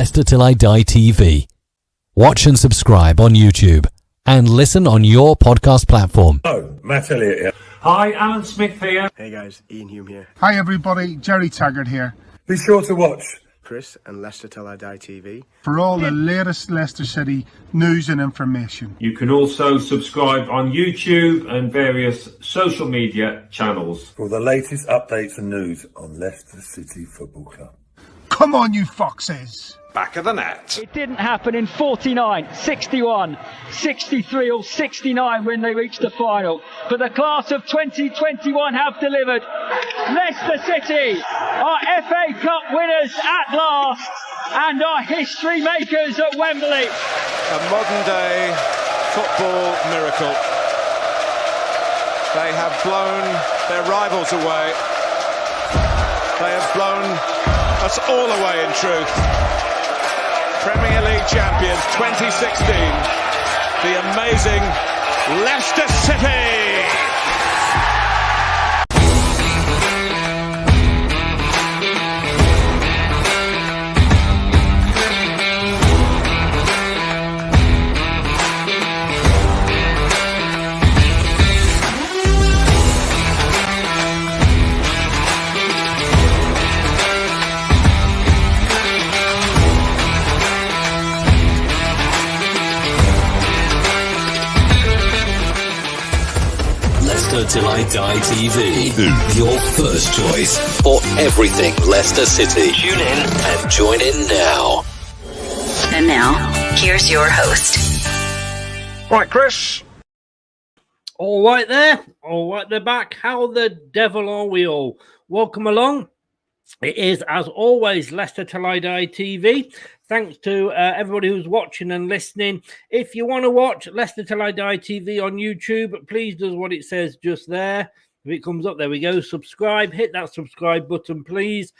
Leicester Till I Die TV. Watch and subscribe on YouTube and listen on your podcast platform. Oh, Matt Elliott here. Hi, Alan Smith here. Hey guys, Ian Hume here. Hi everybody, Jerry Taggart here. Be sure to watch Chris and Leicester Till I Die TV for all the latest Leicester City news and information. You can also subscribe on YouTube and various social media channels. for the latest updates and news on Leicester City Football Club. Come on, you foxes! Back of the net. It didn't happen in 49, 61, 63 or 69 when they reached the final. But the class of 2021 have delivered. Leicester City are FA Cup winners at last and are history makers at Wembley. A modern day football miracle. They have blown their rivals away. They have blown us all away in truth. Premier League champions 2016, the amazing Leicester City. Till I Die TV. Your first choice for everything Leicester City. Tune in and join in now. And now, here's your host. Right, Chris. All right there. All right, they're back. How the devil are we all? Welcome along. It is, as always, Leicester Till I Die TV. Thanks to everybody who's watching and listening. If you want to watch Leicester Till I Die TV on YouTube, please do what it says just there. If it comes up, there we go. Subscribe. Hit that subscribe button, please.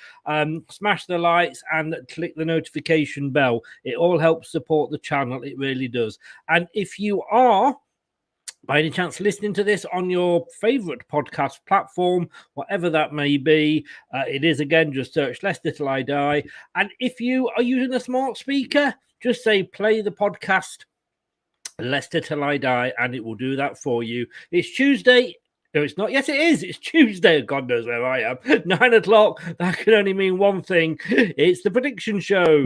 Smash the likes and click the notification bell. It all helps support the channel. It really does. And if you are by any chance listening to this on your favorite podcast platform, whatever that may be, it is, again, just search Leicester Till I Die. And if you are using a smart speaker, just say play the podcast Leicester Till I Die, and it will do that for you. It's Tuesday. No, it's not. Yes, it is. It's Tuesday. God knows where I am. 9 o'clock. That can only mean one thing. It's the prediction show.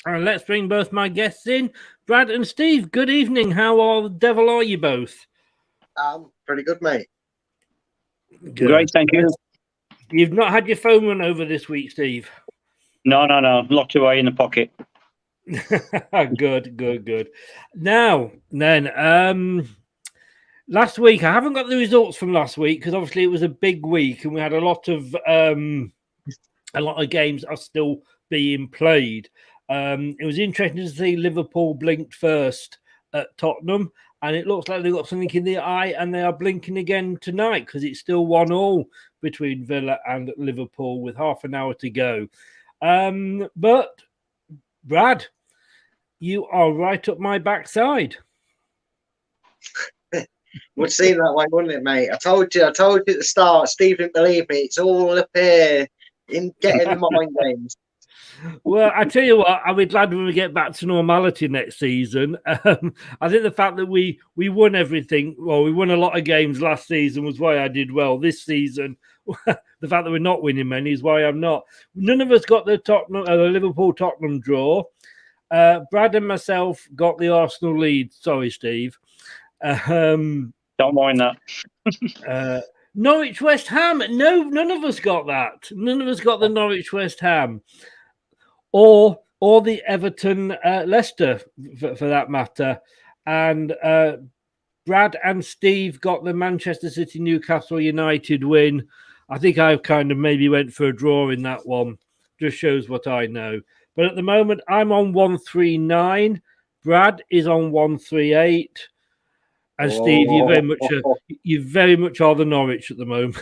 And let's bring both my guests in. Brad and Steve, good evening. How the devil are you both? Pretty good, mate. Good. Great, thank you. You've not had your phone run over this week, Steve? No. Locked away in the pocket. Good. Now, then, last week, I haven't got the results from last week because obviously it was a big week and we had a lot of games are still being played. It was interesting to see Liverpool blinked first at Tottenham, and it looks like they've got something in the eye, and they are blinking again tonight because it's still 1-1 between Villa and Liverpool with half an hour to go. But, Brad, you are right up my backside. Would seem that way, wouldn't it, mate? I told you at the start. Steve didn't believe me. It's all up here in getting the mind games. Well, I tell you what, I'll be glad when we get back to normality next season. I think the fact that we won everything, well, we won a lot of games last season was why I did well. This season, the fact that we're not winning many is why I'm not. None of us got the Liverpool-Tottenham draw. Brad and myself got the Arsenal lead. Sorry, Steve. Don't mind that. Norwich-West Ham. No, none of us got that. None of us got the Norwich-West Ham. Or the Everton Leicester, for that matter. And Brad and Steve got the Manchester City Newcastle United win. I think I kind of maybe went for a draw in that one. Just shows what I know. But at the moment, I'm on 139. Brad is on 138. And Steve, you very much are the Norwich at the moment.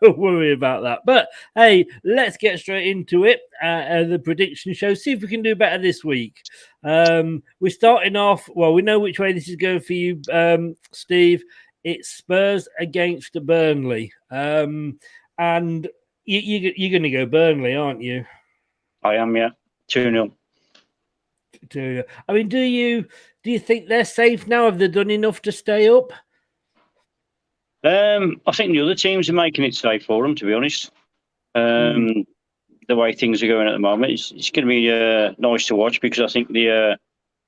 We'll worry about that. But hey, let's get straight into it. The prediction show. See if we can do better this week. We're starting off. Well, we know which way this is going for you, Steve. It's Spurs against Burnley, and you're going to go Burnley, aren't you? I am, yeah. 2-0. I mean, do you think they're safe now? Have they done enough to stay up? I think the other teams are making it safe for them, to be honest. The way things are going at the moment, it's going to be nice to watch, because I think the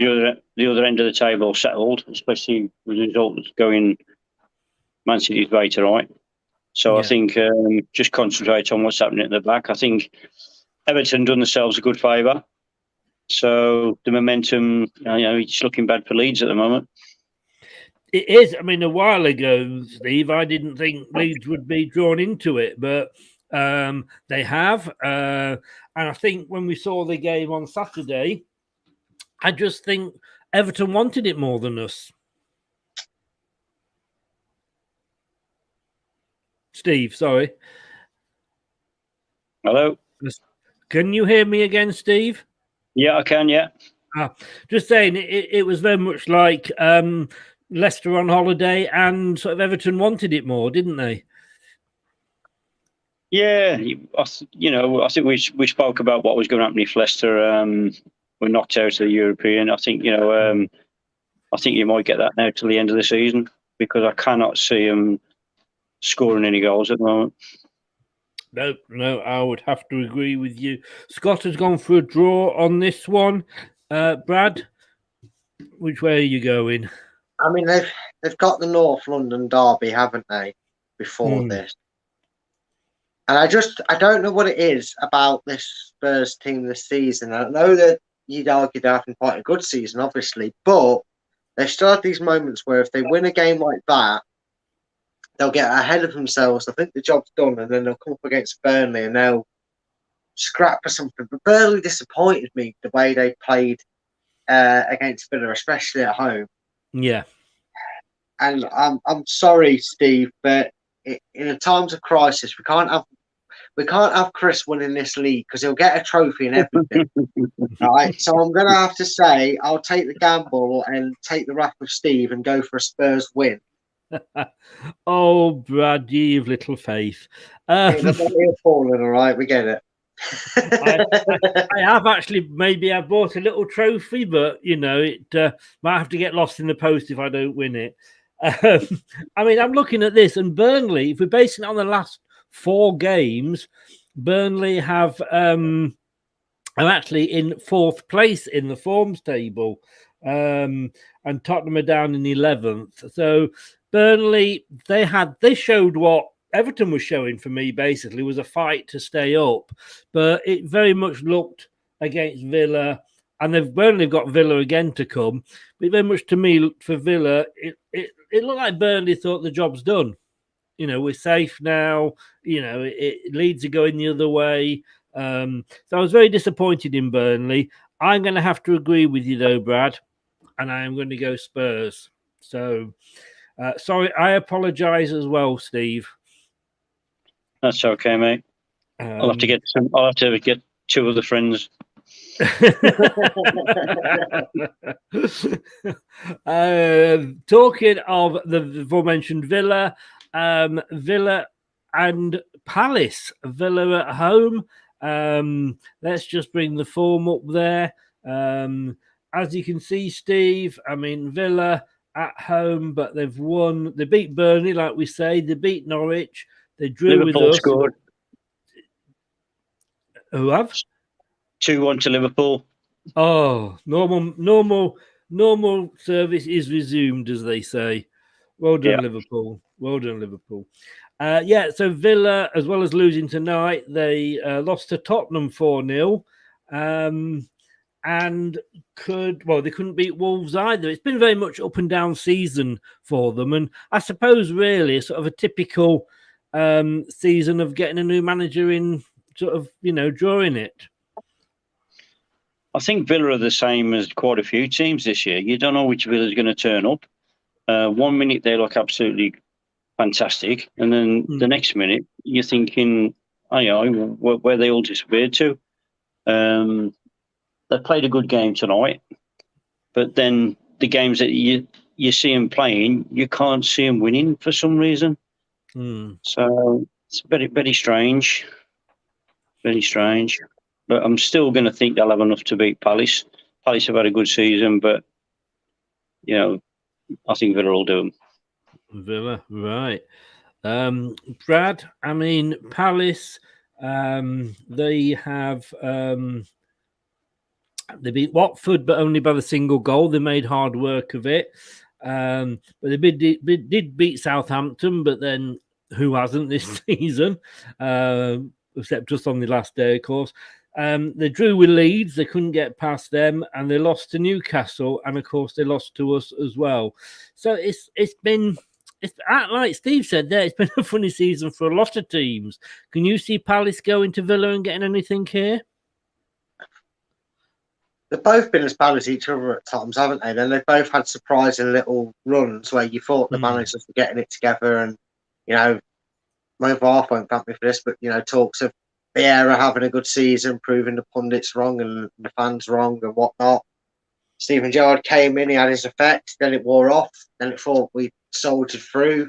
other end of the table settled, especially with the results going Man City's way to right. So yeah. I think just concentrate on what's happening at the back. I think Everton done themselves a good favour. So the momentum, it's looking bad for Leeds at the moment. It is. I mean, a while ago, Steve, I didn't think Leeds would be drawn into it, but they have. And I think when we saw the game on Saturday, I just think Everton wanted it more than us. Steve, sorry. Hello? Can you hear me again, Steve? Yeah, I can, yeah. Just saying, it was very much like Leicester on holiday, and sort of Everton wanted it more, didn't they? Yeah, I think we spoke about what was going to happen if Leicester were knocked out of the European. I think you might get that now till the end of the season, because I cannot see them scoring any goals at the moment. No, I would have to agree with you. Scott has gone for a draw on this one. Brad, which way are you going? I mean, they've got the North London derby, haven't they, before this? And I don't know what it is about this Spurs team this season. I know that you'd argue they're having quite a good season, obviously, but they still have these moments where if they win a game like that, they'll get ahead of themselves. I think the job's done, and then they'll come up against Burnley and they'll scrap for something. But Burnley disappointed me the way they played against Villa, especially at home. Yeah. And I'm sorry, Steve, but in times of crisis, we can't have Chris winning this league, because he'll get a trophy and everything. Right? So I'm gonna have to say I'll take the gamble and take the wrath of Steve and go for a Spurs win. Oh, Brad, you've little faith. Falling, all right, we get it. I have actually, maybe I bought a little trophy, but it might have to get lost in the post if I don't win it. I mean, I'm looking at this, and Burnley, if we're basing it on the last 4 games, Burnley are actually in 4th place in the forms table, and Tottenham are down in 11th. So Burnley, they showed what Everton was showing for me, basically, was a fight to stay up. But it very much looked against Villa, and Burnley have got Villa again to come. But very much to me, for Villa, it looked like Burnley thought the job's done. We're safe now. Leeds are going the other way. So I was very disappointed in Burnley. I'm going to have to agree with you, though, Brad, and I am going to go Spurs. So, sorry, I apologise as well, Steve. That's okay, mate. I'll have to get 2 other friends. Talking of the aforementioned Villa, Villa and Palace. Villa at home. Let's just bring the form up there. As you can see, Steve, I mean, Villa at home, but they've won. They beat Burnley, like we say. They beat Norwich. They drew Liverpool with us. Scored. Who have? 2-1 to Liverpool. Oh, normal service is resumed, as they say. Well done, Liverpool. Well done, Liverpool. So Villa, as well as losing tonight, they lost to Tottenham 4-0. And they couldn't beat Wolves either. It's been very much up and down season for them. And I suppose really sort of a typical season of getting a new manager in, sort of, drawing it. I think Villa are the same as quite a few teams this year. You don't know which Villa's going to turn up. 1 minute they look absolutely fantastic, and then the next minute you're thinking, where they all disappeared to. They played a good game tonight, but then the games that you see them playing, you can't see them winning for some reason. So it's very, very strange. Very strange. But I'm still going to think they'll have enough to beat Palace. Palace have had a good season, but, I think Villa will do them. Villa, right. Brad, I mean, Palace, they have... they beat Watford, but only by the single goal. They made hard work of it. But they did beat Southampton, but then who hasn't this season? Except just on the last day, of course. They drew with Leeds. They couldn't get past them, and they lost to Newcastle, and of course they lost to us as well. So it's like Steve said there. It's been a funny season for a lot of teams. Can you see Palace going to Villa and getting anything here? They've both been as bad as each other at times, haven't they? Then they've both had surprising little runs where you thought the managers were getting it together, and my half won't thank me for this, but talks of Vieira having a good season, proving the pundits wrong and the fans wrong and whatnot. Steven Gerrard came in, he had his effect, then it wore off, then it thought we soldiered through.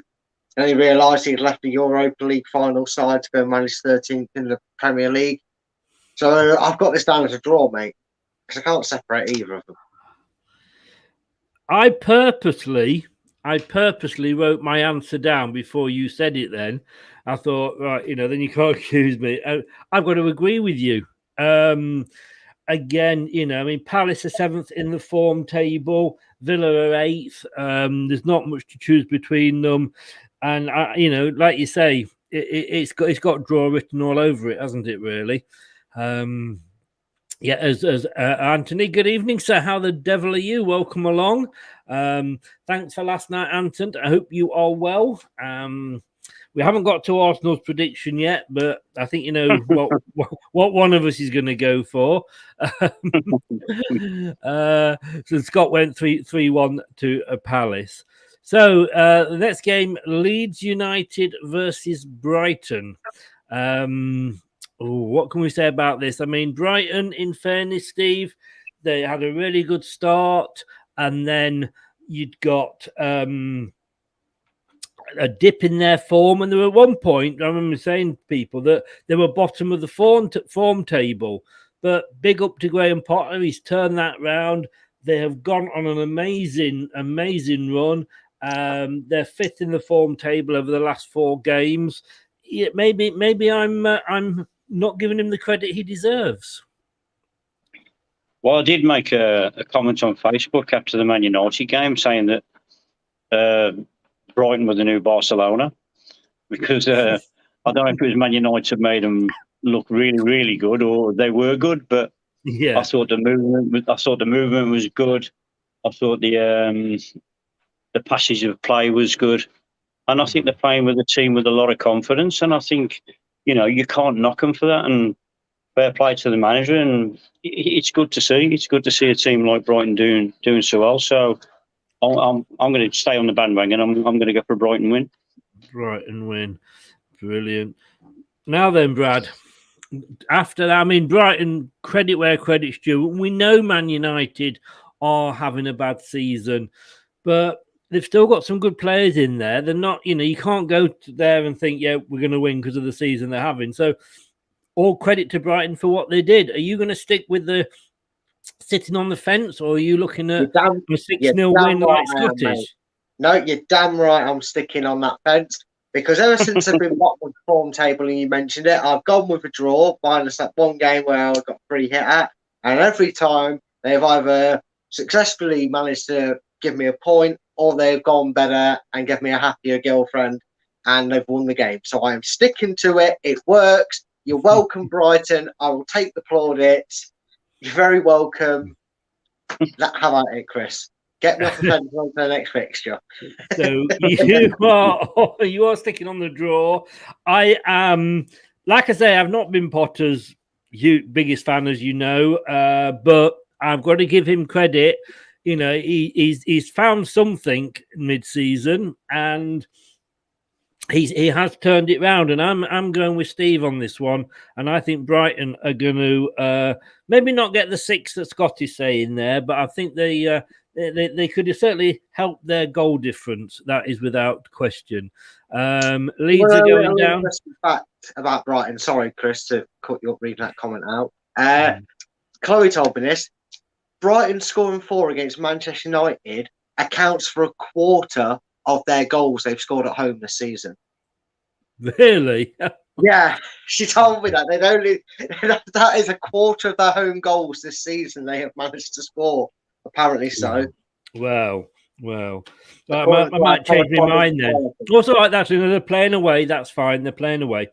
Then he realised he'd left the Europa League final side to go and manage 13th in the Premier League. So I've got this down as a draw, mate, because I can't separate either of them. I purposely wrote my answer down before you said it then. I thought, right, then you can't accuse me. I've got to agree with you. Again, Palace are 7th in the form table. Villa are 8th. There's not much to choose between them. And, like you say, it's got draw written all over it, hasn't it, really? As Anthony, good evening, sir. How the devil are you? Welcome along. Thanks for last night, Anton. I hope you are well. We haven't got to Arsenal's prediction yet, but I think you know what one of us is going to go for. So Scott went 3-1 to Palace. So the next game, Leeds United versus Brighton. What can we say about this? I mean, Brighton, in fairness, Steve, they had a really good start, and then you'd got a dip in their form, and there were at one point, I remember saying to people that they were bottom of the form table, but big up to Graham Potter, he's turned that round. They have gone on an amazing run. They're 5th in the form table over the last 4 games. Yeah, maybe I'm not giving him the credit he deserves. Well, I did make a comment on Facebook after the Man United game saying that Brighton were the new Barcelona, because I don't know if it was Man United made them look really, really good, or they were good, but I thought the movement was good. I thought the passage of play was good, and I think they're playing with a team with a lot of confidence, and I think you can't knock them for that, and fair play to the manager, and it's good to see. It's good to see a team like Brighton doing so well. So I'm going to stay on the bandwagon. I'm going to go for a Brighton win. Brighton win, brilliant. Now then, Brad. After that, I mean, Brighton, credit where credit's due. We know Man United are having a bad season, but they've still got some good players in there. They're not, you can't go there and think, we're going to win because of the season they're having. So all credit to Brighton for what they did. Are you going to stick with the sitting on the fence, or are you looking at a 6-0 win like Scottish? No, you're damn right I'm sticking on that fence, because ever since I've been bottom of the form table, and you mentioned it, I've gone with a draw, minus that one game where I got 3 hit at, and every time they've either successfully managed to give me a point, or they've gone better and give me a happier girlfriend, and they've won the game. So I am sticking to it. It works. You're welcome, Brighton. I will take the plaudits. You're very welcome. How about it, Chris? Get me off the fence on to the next fixture. So you are sticking on the draw. I am, like I say, I've not been Potter's biggest fan, as you know, but I've got to give him credit. You know, he's found something mid-season, and he has turned it round. And I'm going with Steve on this one, and I think Brighton are going to maybe not get the 6 that Scott is saying there, but I think they could certainly help their goal difference. That is without question. Leeds are going down. Fact about Brighton. Sorry, Chris, to cut you up reading that comment out. Chloe told me this. Brighton scoring 4 against Manchester United accounts for a quarter of their goals they've scored at home this season. Really? Yeah, she told me that. That is a quarter of their home goals this season they have managed to score. Apparently so. Wow. I might change my mind then. Also, like that, they're playing away. That's fine. They're playing away.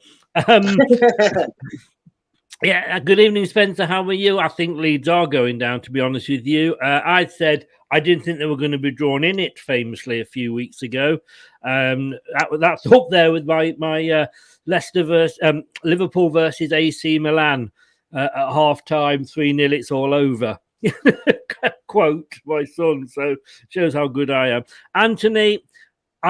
Yeah, good evening, Spencer. How are you? I think Leeds are going down, to be honest with you. I said I didn't think they were going to be drawn in it famously a few weeks ago. That's up there with my Leicester Liverpool versus AC Milan at half-time, 3-0, it's all over. Quote my son, so shows how good I am. Anthony,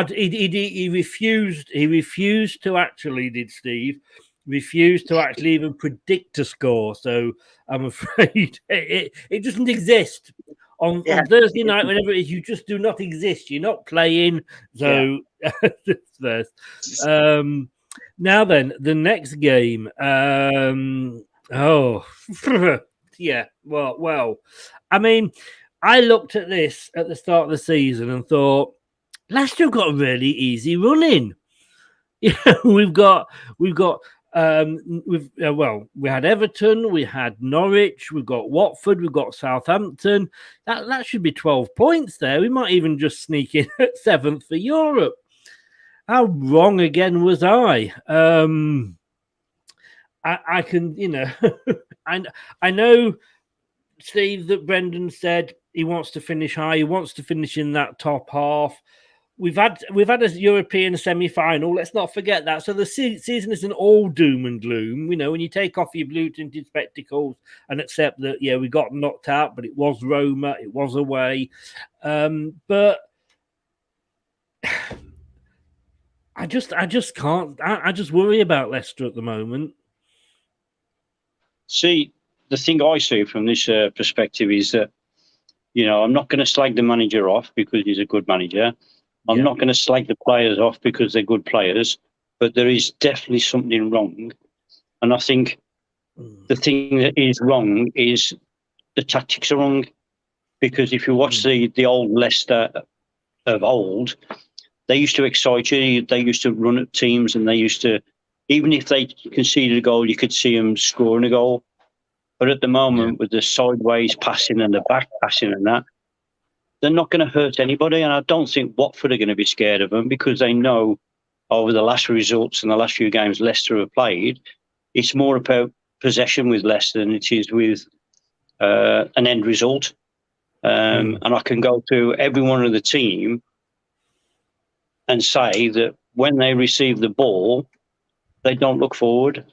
he refused to actually, did Steve, refused to actually even predict a score. So I'm afraid it doesn't exist. On Thursday night, whenever it is, you just do not exist. You're not playing. So now then, the next game. Well, I mean, I looked at this at the start of the season and thought, Leicester have got a really easy run in. You know, we had Everton, we had Norwich, we've got Watford, we've got Southampton. That should be 12 points there. We might even just sneak in at 7th for Europe. How wrong again was I? I can, you know, I know, Steve, that Brendan said he wants to finish high. He wants to finish in that top half. We've had a European semi-final. Let's not forget that. So the season isn't all doom and gloom. You know, when you take off your blue-tinted spectacles and accept that, yeah, we got knocked out, but it was Roma, it was away. But I just can't. I just worry about Leicester at the moment. See, the thing I see from this perspective is that, you know, I'm not going to slag the manager off because he's a good manager. I'm not going to slag the players off because they're good players, but there is definitely something wrong. And I think the thing that is wrong is the tactics are wrong. Because if you watch the old Leicester of old, they used to excite you. They used to run at teams, and they used to, even if they conceded a goal, you could see them scoring a goal. But at the moment, with the sideways passing and the back passing and that, they're not going to hurt anybody. And I don't think Watford are going to be scared of them because they know over the last results and the last few games Leicester have played, it's more about possession with Leicester than it is with an end result. And I can go through every one of the team and say that when they receive the ball, they don't look forward.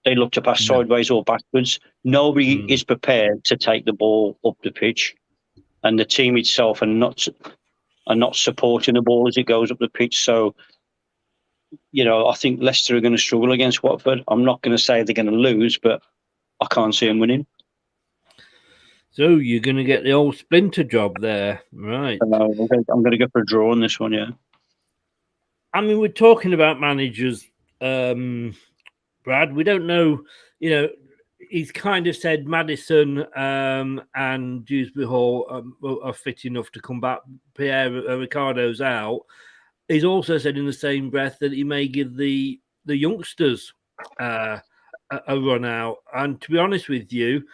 They look to pass sideways or backwards. Nobody is prepared to take the ball up the pitch, and the team itself are not supporting the ball as it goes up the pitch. So, you know, I think Leicester are going to struggle against Watford. I'm not going to say they're going to lose, but I can't see them winning. So you're going to get the old splinter job there, right? I'm going to go for a draw on this one, yeah. I mean, we're talking about managers, Brad. We don't know, you know, he's kind of said Maddison and Dewsbury Hall are fit enough to come back. Pierre Ricardo's out. He's also said in the same breath that he may give the youngsters a run out. And to be honest with you,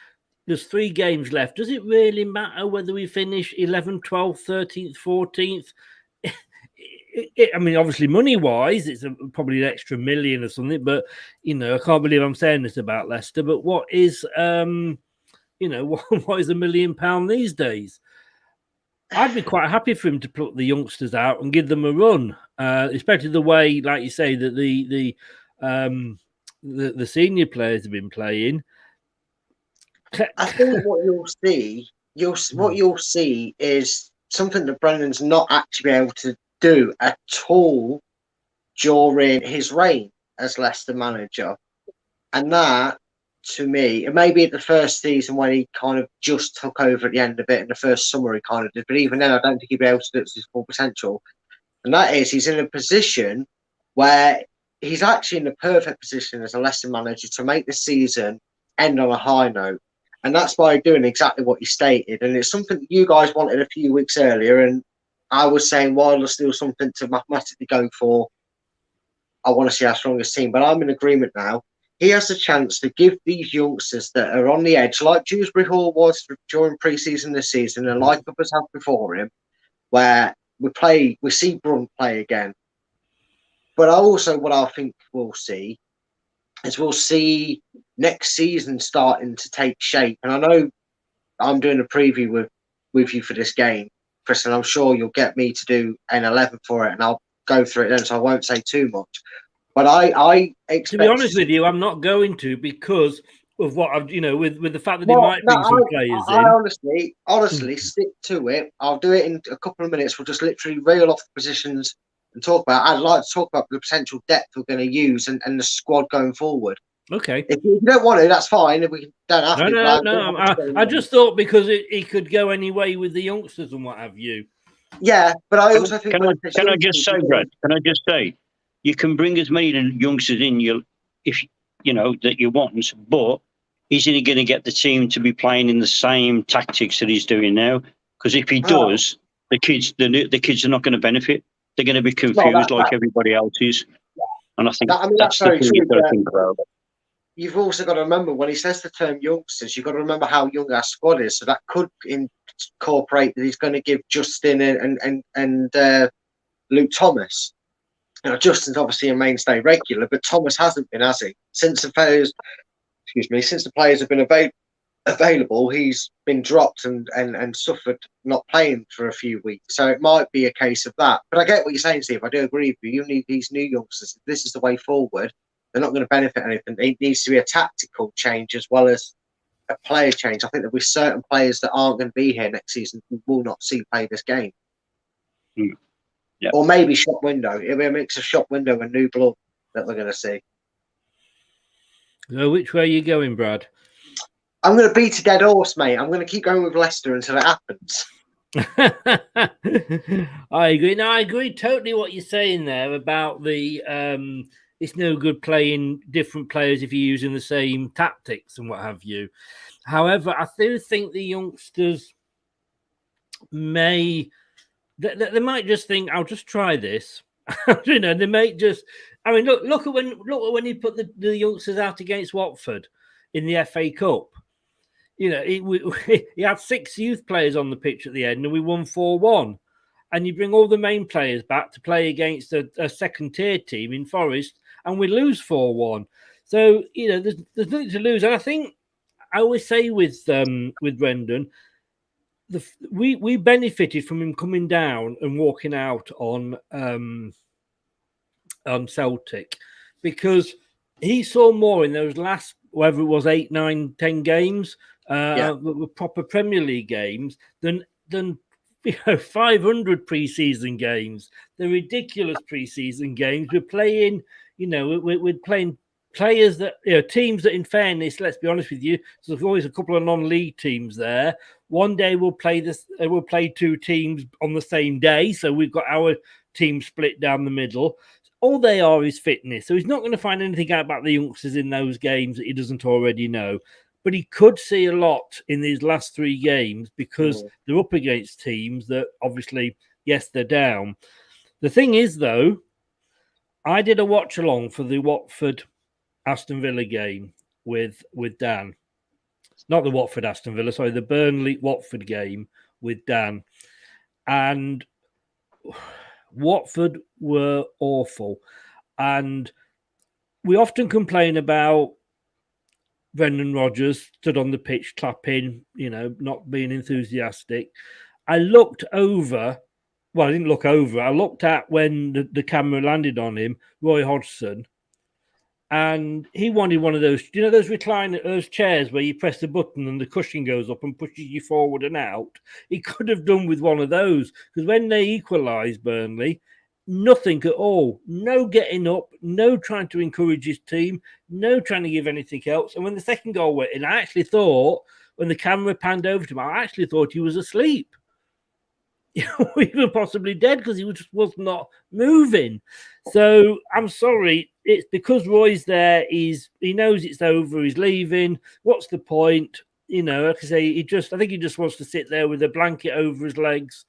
there's 3 games left. Does it really matter whether we finish 11th, 12th, 13th, 14th? I mean, obviously, money-wise, it's probably an extra million or something. But, you know, I can't believe I'm saying this about Leicester. But what is, you know, what is £1 million these days? I'd be quite happy for him to pluck the youngsters out and give them a run, especially the way, like you say, that the senior players have been playing. I think what you'll see is something that Brendan's not actually able to do at all during his reign as Leicester manager. And that, to me, it may be at the first season when he kind of just took over at the end of it, in the first summer he kind of did, but even then I don't think he'd be able to do it to his full potential. And that is, he's in a position where he's actually in the perfect position as a Leicester manager to make the season end on a high note. And that's by doing exactly what you stated. And it's something that you guys wanted a few weeks earlier. And I was saying, while there's still something to mathematically go for, I want to see our strongest team. But I'm in agreement now. He has a chance to give these youngsters that are on the edge, like Dewsbury Hall was during pre-season this season, and like others have before him, where we see Brunt play again. But also what I think we'll see is we'll see next season starting to take shape. And I know I'm doing a preview with you for this game, Chris, and I'm sure you'll get me to do an 11 for it, and I'll go through it then, so I won't say too much. But I expect, to be honest with you, I'm not going to, because of what I've, with the fact that he might bring some players in. I honestly stick to it. I'll do it in a couple of minutes. We'll just literally reel off the positions and talk about. I'd like to talk about the potential depth we're going to use and the squad going forward. Okay. If you don't want to, that's fine. If we don't have to. No. I just thought because he could go any way with the youngsters and what have you. Yeah, but I also think. Can I just say, Brad? Can I just say, you can bring as many youngsters in if that you want, but isn't he going to get the team to be playing in the same tactics that he's doing now? Because if he does, the kids are not going to benefit. They're going to be confused like everybody else is. Yeah. And I think that's the thing you've got to think about. You've also got to remember, when he says the term youngsters, you've got to remember how young our squad is. So that could incorporate that he's going to give Justin and Luke Thomas. Justin's obviously a mainstay regular, but Thomas hasn't been, has he? Since the players have been available, he's been dropped and suffered not playing for a few weeks. So it might be a case of that. But I get what you're saying, Steve. I do agree with you. You need these new youngsters. If this is the way forward, they're not going to benefit anything. It needs to be a tactical change as well as a player change. I think there'll be certain players that aren't going to be here next season who will not see play this game. Yeah. Or maybe shop window. It'll be a mix of shop window and new blood that we're going to see. So which way are you going, Brad? I'm going to beat a dead horse, mate. I'm going to keep going with Leicester until it happens. I agree. No, I agree totally what you're saying there about the it's no good playing different players if you're using the same tactics and what have you. However, I do think the youngsters they might just think, I'll just try this. They might just. I mean, look at when he put the youngsters out against Watford in the FA Cup. He had 6 youth players on the pitch at the end, and we won 4-1. And you bring all the main players back to play against a second-tier team in Forest, and we lose 4-1. So there's nothing to lose. And I think I always say with Brendan, we benefited from him coming down and walking out on Celtic, because he saw more in those last, whether it was 8, 9, 10 games, proper Premier League games, than 500 pre-season games. The ridiculous pre-season games. We're playing, we're playing players that, teams that, in fairness, let's be honest with you, so there's always a couple of non-league teams there. One day we'll play 2 teams on the same day, so we've got our team split down the middle. All they are is fitness. So he's not going to find anything out about the youngsters in those games that he doesn't already know. But he could see a lot in these last 3 games because they're up against teams that obviously, yes, they're down. The thing is, though, I did a watch along for the Watford Aston Villa game with Dan. Not the Watford Aston Villa, sorry, the Burnley Watford game with Dan. And Watford were awful. And we often complain about Brendan Rodgers stood on the pitch clapping, not being enthusiastic. I looked over. Well, I didn't look over. I looked at when the camera landed on him, Roy Hodgson. and he wanted one of those, those recliner, those chairs where you press the button and the cushion goes up and pushes you forward and out. He could have done with one of those, because when they equalised, Burnley, nothing at all. No getting up, no trying to encourage his team, no trying to give anything else. And when the second goal went in, I actually thought, when the camera panned over to him, I actually thought he was asleep. Even possibly dead, because he just was not moving. So I'm sorry, it's because Roy's there. He knows it's over. He's leaving. What's the point? Like I say, I think he just wants to sit there with a blanket over his legs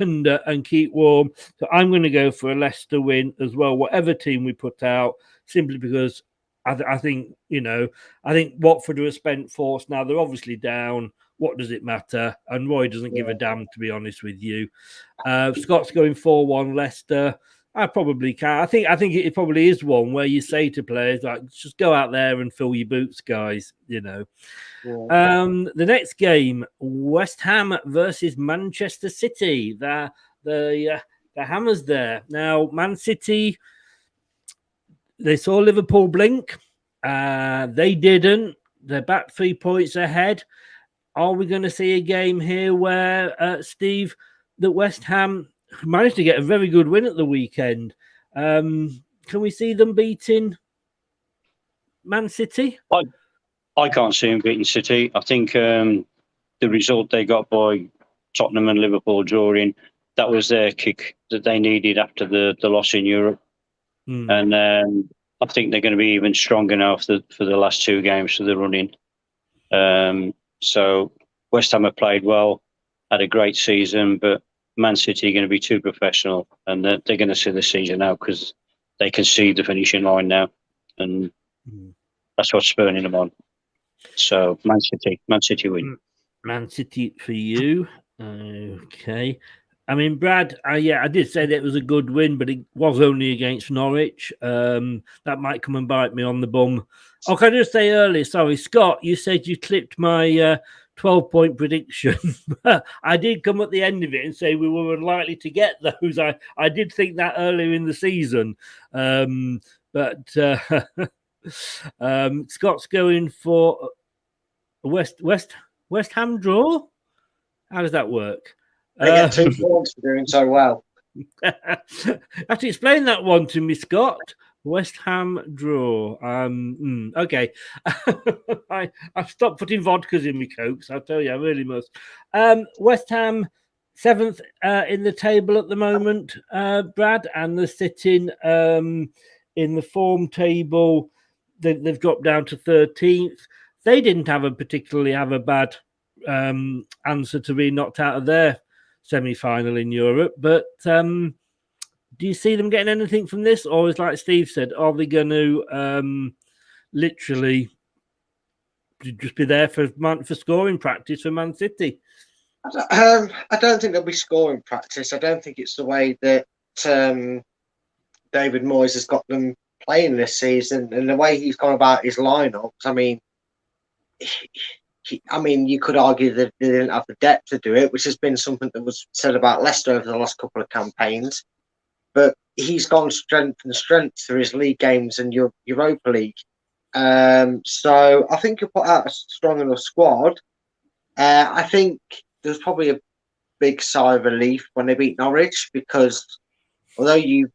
and keep warm. So I'm going to go for a Leicester win as well, whatever team we put out, simply because I think Watford are a spent force now. They're obviously down. What does it matter? And Roy doesn't give a damn, to be honest with you. Scott's going 4-1 Leicester. I probably can. I think it probably is one where you say to players, like, just go out there and fill your boots, guys. Yeah. The next game, West Ham versus Manchester City. The Hammers there. Now, Man City, they saw Liverpool blink. They didn't. They're back 3 points ahead. Are we going to see a game here where, Steve, that West Ham managed to get a very good win at the weekend? Can we see them beating Man City? I can't see them beating City. I think the result they got by Tottenham and Liverpool drawing, that was their kick that they needed after the loss in Europe. And I think they're going to be even stronger now for the last 2 games for the running. So West Ham have played well, had a great season, but Man City are going to be too professional, and they're going to see the season out because they can see the finishing line now, and that's what's spurring them on. So Man City win. Man City for you. Okay. I mean, Brad, I did say that it was a good win, but it was only against Norwich. That might come and bite me on the bum. Oh, can I just say earlier, sorry, Scott, you said you clipped my 12-point prediction. I did come at the end of it and say we were unlikely to get those. I did think that earlier in the season. But Scott's going for West Ham draw? How does that work? They get 2 points for doing so well. Have to explain that one to me, Scott. West Ham draw. Okay. I've stopped putting vodkas in my cokes. I'll tell you, I really must. West Ham 7th in the table at the moment, Brad, and they're sitting in the form table. They've dropped down to 13th. They didn't particularly have a bad answer to being knocked out of their semi-final in Europe, but do you see them getting anything from this, or is, like Steve said, are they going to literally just be there for scoring practice for Man City? I don't think there'll be scoring practice. I don't think it's the way that David Moyes has got them playing this season, and the way he's gone about his lineups. I mean, you could argue that they didn't have the depth to do it, which has been something that was said about Leicester over the last couple of campaigns. But he's gone strength and strength through his league games and Europa League. So I think he'll put out a strong enough squad. I think there's probably a big sigh of relief when they beat Norwich, because although you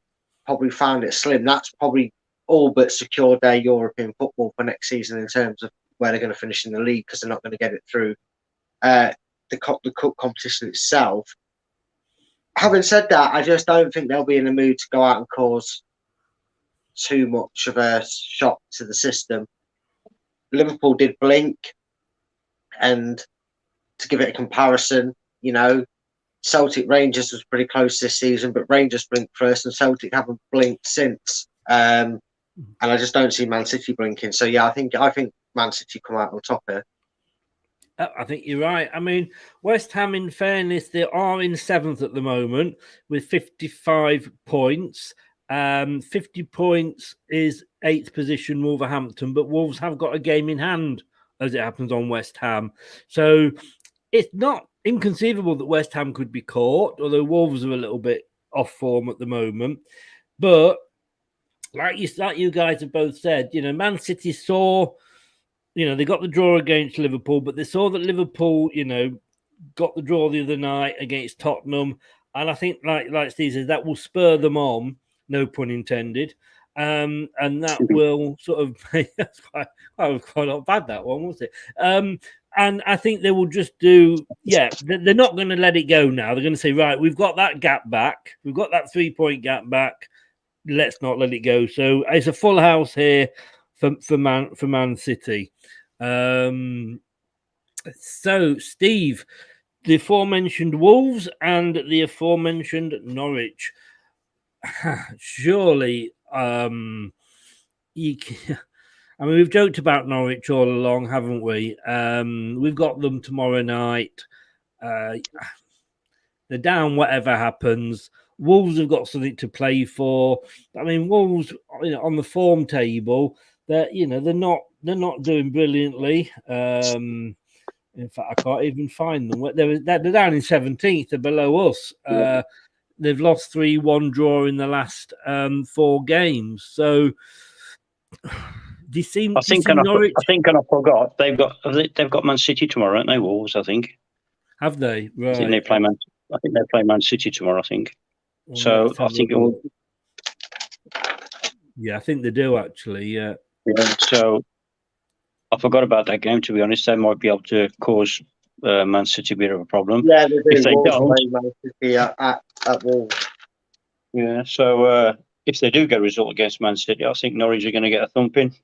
probably found it slim, that's probably all but secured their European football for next season in terms of where they're going to finish in the league, because they're not going to get it through the cup competition itself. Having said that, I just don't think they'll be in the mood to go out and cause too much of a shock to the system. Liverpool did blink, and to give it a comparison, Celtic Rangers was pretty close this season, but Rangers blinked first and Celtic haven't blinked since. And I just don't see Man City blinking. So yeah, I think Man City come out on top here. I think you're right. I mean, West Ham, in fairness, they are in 7th at the moment with 55 points. 50 points is 8th position, Wolverhampton, but Wolves have got a game in hand, as it happens, on West Ham. So it's not inconceivable that West Ham could be caught, although Wolves are a little bit off form at the moment. But like you guys have both said, Man City saw, they got the draw against Liverpool, but they saw that Liverpool, got the draw the other night against Tottenham, and I think, like Steve says, that will spur them on, no pun intended, and that will sort of that's quite not bad, that one, was it? And I think they will just do, they're not going to let it go now. They're going to say, right, we've got that gap back, we've got that 3-point gap back. Let's not let it go. So it's a full house here for Man City. So, Steve, the aforementioned Wolves and the aforementioned Norwich. Surely, we've joked about Norwich all along, haven't we? We've got them tomorrow night. They're down, whatever happens. Wolves have got something to play for. Wolves, on the form table, they're not doing brilliantly. In fact, I can't even find them. They're down in 17th. They're below us. They've lost 3-1 draw in the last 4 games. So, do you see? I think I forgot they've got Man City tomorrow, haven't they? Wolves, I think. Have they? Right. I think they play Man City tomorrow, I think. So I think it will. Yeah, I think they do actually. Yeah. So I forgot about that game. To be honest, they might be able to cause Man City a bit of a problem. Yeah, they do. If they don't, Man City at Wolves. Yeah. So if they do get a result against Man City, I think Norwich are going to get a thumping.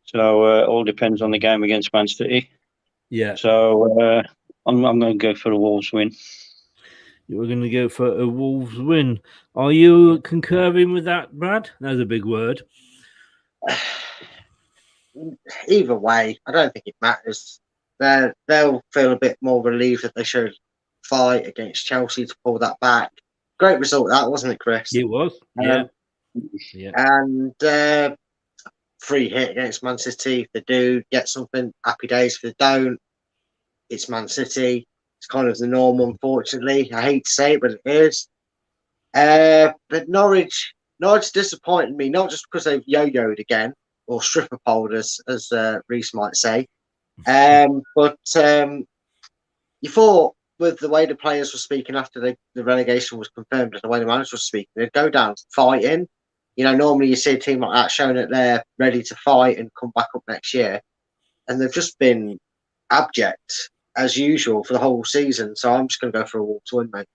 So all depends on the game against Man City. Yeah. So I'm going to go for a Wolves win. You're going to go for a Wolves win. Are you concurring with that, Brad? That's a big word. Either way, I don't think it matters. They'll feel a bit more relieved that they showed fight against Chelsea to pull that back. Great result, that, wasn't it, Chris? It was, yeah. And free hit against Man City. If they do get something, happy days. If they don't, it's Man City. It's kind of the norm, unfortunately. I hate to say it, but it is. But Norwich disappointed me, not just because they've yo-yoed again, or stripper poled, as Reece might say. But you thought with the way the players were speaking after the relegation was confirmed and the way the manager was speaking, they'd go down fighting. Normally you see a team like that showing that they're ready to fight and come back up next year. And they've just been abject, as usual, for the whole season. So I'm just going to go for a Wolves win, mate.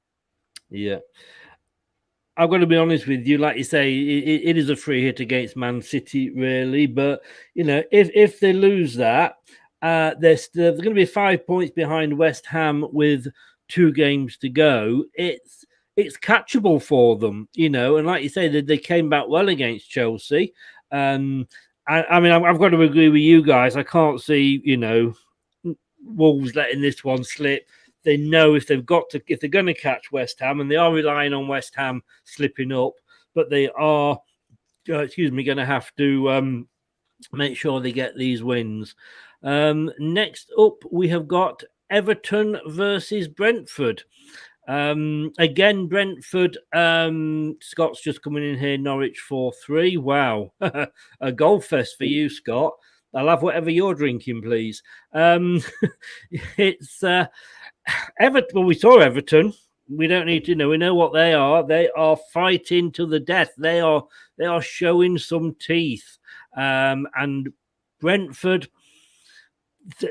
Yeah. I've got to be honest with you. Like you say, it is a free hit against Man City, really. But, if they lose that, they're going to be 5 points behind West Ham with 2 games to go. It's catchable for them, And like you say, they came back well against Chelsea. I've got to agree with you guys. I can't see, Wolves letting this one slip. They know if they're going to catch West Ham, and they are relying on West Ham slipping up, but they are, going to have to make sure they get these wins. Next up, we have got Everton versus Brentford. Again, Brentford. Scott's just coming in here. Norwich 4-3. Wow, a goal fest for you, Scott. I'll have whatever you're drinking, please. It's Everton. Well, we saw Everton. We don't need to know. We know what they are. They are fighting to the death. They are showing some teeth. And Brentford,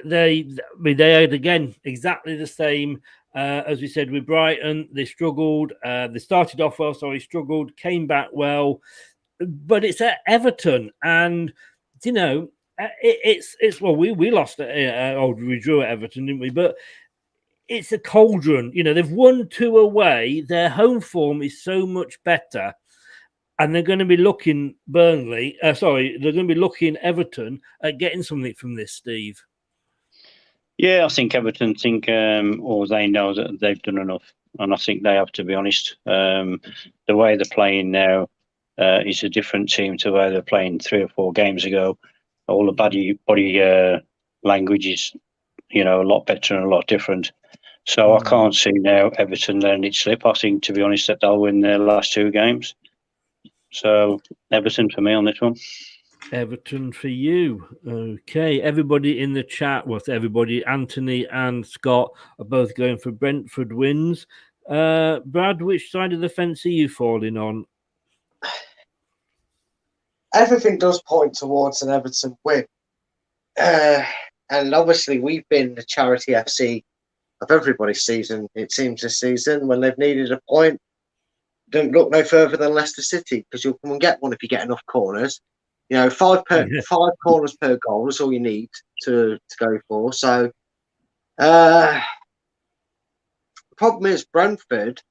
they had again exactly the same as we said with Brighton. They struggled. They started off well. Struggled. Came back well. But it's at Everton, and it's we lost we drew at Everton, didn't we? But it's a cauldron. They've won 2 away. Their home form is so much better, and they're going to be looking Burnley. They're going to be looking Everton at getting something from this, Steve. Yeah, I think Everton think, or they know that they've done enough, and I think they have, to be honest. The way they're playing now is a different team to the way they're playing 3 or 4 games ago. All the body language is, a lot better and a lot different. So I can't see now Everton letting it slip. I think, to be honest, that they'll win their last 2 games. So Everton for me on this one. Everton for you. Okay. Everybody in the chat, everybody, Anthony and Scott are both going for Brentford wins. Brad, which side of the fence are you falling on? Everything does point towards an Everton win. And obviously, we've been the charity FC of everybody's season, it seems, this season. When they've needed a point, don't look no further than Leicester City, because you'll come and get one if you get enough corners. You know, five corners per goal is all you need to go for. So, the problem is Brentford,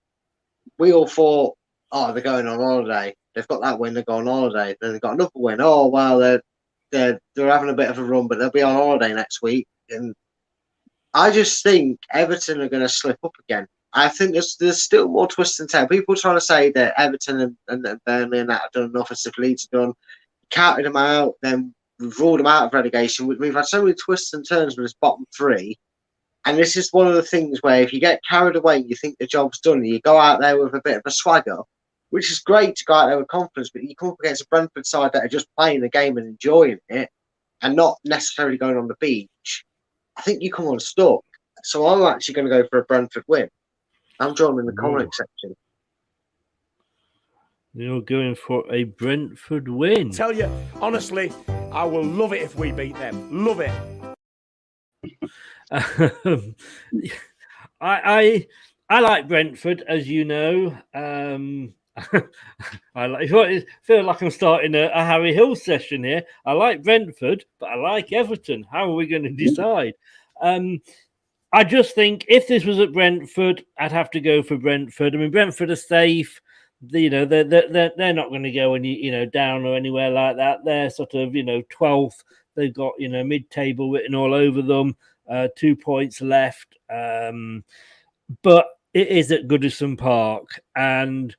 we all thought, oh, they're going on holiday. They've got that win, they're going on holiday. Then they've got another win. Oh, well, they're having a bit of a run, but they'll be on holiday next week. And I just think Everton are going to slip up again. I think there's still more twists and turns. People trying to say that Everton and Burnley and that have done enough as if Leeds have done. Counted them out, then we've ruled them out of relegation. We've had so many twists and turns with this bottom three. And this is one of the things where if you get carried away and you think the job's done, and you go out there with a bit of a swagger, which is great to go out there with confidence, but you come up against a Brentford side that are just playing the game and enjoying it and not necessarily going on the beach, I think you come unstuck. So I'm actually going to go for a Brentford win. I'm joining in the comment section. You're going for a Brentford win. Tell you, honestly, I will love it if we beat them. Love it. I like Brentford, as you know. I feel like I'm starting a Harry Hill session here. I like Brentford, but I like Everton. How are we going to decide? I just think if this was at Brentford, I'd have to go for Brentford. I mean, Brentford are safe. They're not going to go any down or anywhere like that. They're sort of 12th. They've got mid-table written all over them. 2 points left. But it is at Goodison Park, and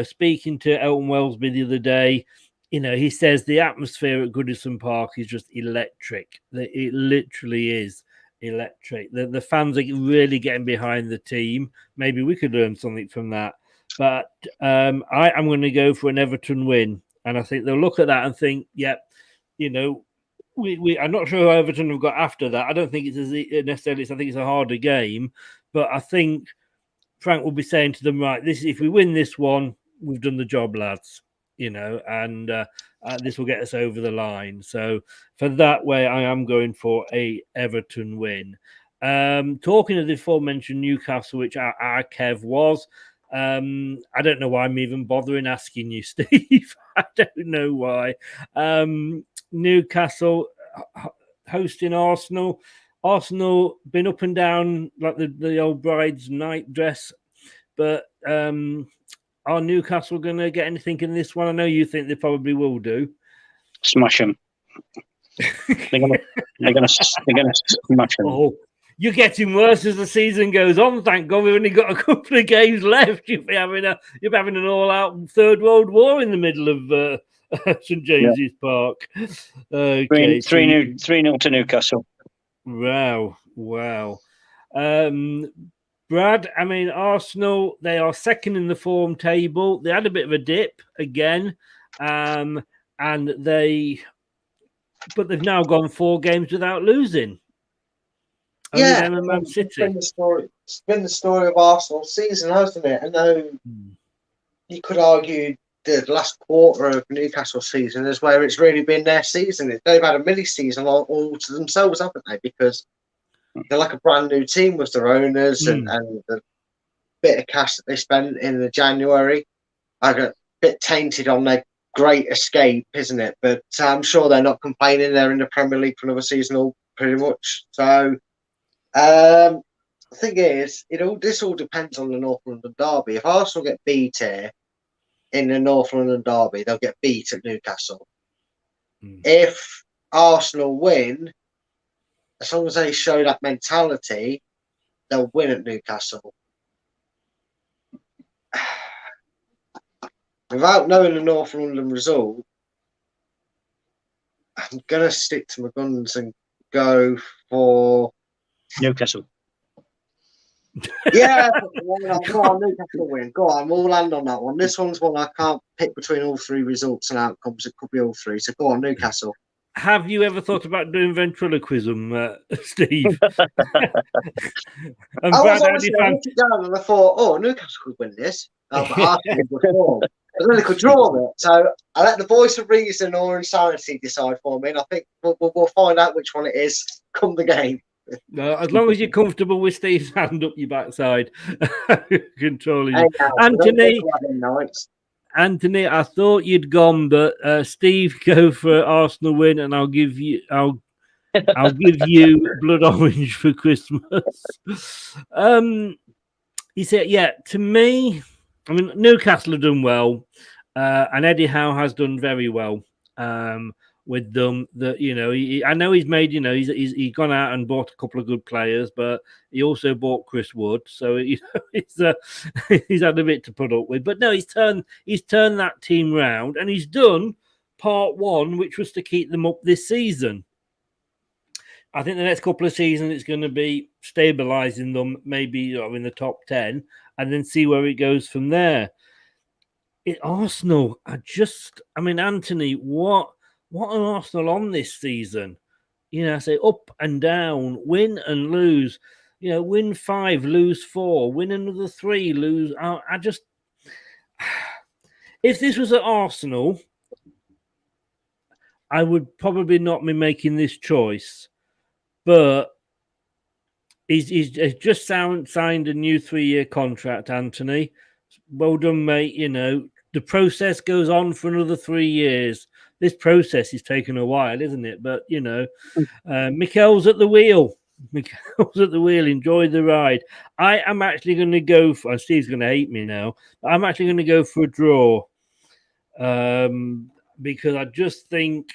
speaking to Elton Wellesby the other day, he says the atmosphere at Goodison Park is just electric. It literally is electric. The fans are really getting behind the team. Maybe we could learn something from that. But I'm going to go for an Everton win, and I think they'll look at that and think, yep, I'm not sure who Everton have got after that. I don't think it's necessarily. I think it's a harder game, but I think Frank will be saying to them, right, if we win this one, we've done the job, lads. And this will get us over the line. So for that way, I am going for a Everton win. Talking of the aforementioned Newcastle, which our Kev was, I don't know why I'm even bothering asking you, Steve. I don't know why. Newcastle hosting Arsenal. Arsenal been up and down like the old bride's night dress, but are Newcastle going to get anything in this one? I know you think they probably will do. Smash them. they're gonna smash them. Oh, you're getting worse as the season goes on. Thank God we've only got a couple of games left. You'll be having an all-out Third World War in the middle of St James's Park. Okay, 3-0 to Newcastle. Wow. Brad, I mean, Arsenal, they are second in the form table. They had a bit of a dip again, but they've now gone 4 games without losing. Yeah, Man City. It's been the story of Arsenal's season, hasn't it? I know you could argue the last quarter of Newcastle's season is where it's really been their season. They've had a mini season all to themselves, haven't they? Because they're like a brand new team with their owners and the bit of cash that they spent in the January. I got a bit tainted on their great escape, isn't it? But I'm sure they're not complaining. They're in the Premier League for another season, pretty much. So the thing is, this all depends on the North London derby. If Arsenal get beat here in the North London derby, they'll get beat at Newcastle. If Arsenal win, as long as they show that mentality, they'll win at Newcastle. Without knowing the North London result, I'm going to stick to my guns and go for Newcastle. Yeah, go on, Newcastle win. Go on, we'll land on that one. This one's one I can't pick between all three results and outcomes. It could be all three. So go on, Newcastle. Have you ever thought about doing ventriloquism, Steve? I was honestly, I looked it down and I thought, Newcastle could win this. But Arsenal would draw. But then they could draw it. So I let the voice of reason or insanity decide for me. And I think we'll find out which one it is come the game. As long as you're comfortable with Steve's hand up your backside, controlling you. Anthony, I thought you'd gone, but Steve, go for Arsenal win, and I'll give you blood orange for Christmas. He said, yeah. To me, I mean, Newcastle have done well, and Eddie Howe has done very well. With them, that I know he's made, he's gone out and bought a couple of good players, but he also bought Chris Wood, so he's had a bit to put up with. But no, he's turned that team round, and he's done part one, which was to keep them up this season. I think the next couple of seasons it's going to be stabilising them, maybe in the top 10, and then see where it goes from there. Arsenal, Anthony, what are Arsenal on this season? I say up and down, win and lose. Win 5, lose 4, win another 3, lose. If this was at Arsenal, I would probably not be making this choice. But he's just signed a new 3-year contract, Anthony. Well done, mate. The process goes on for another 3 years. This process is taking a while, isn't it? But, Mikel's at the wheel. Enjoy the ride. I am actually going to go for, and Steve's going to hate me now, but I'm actually going to go for a draw. Because I just think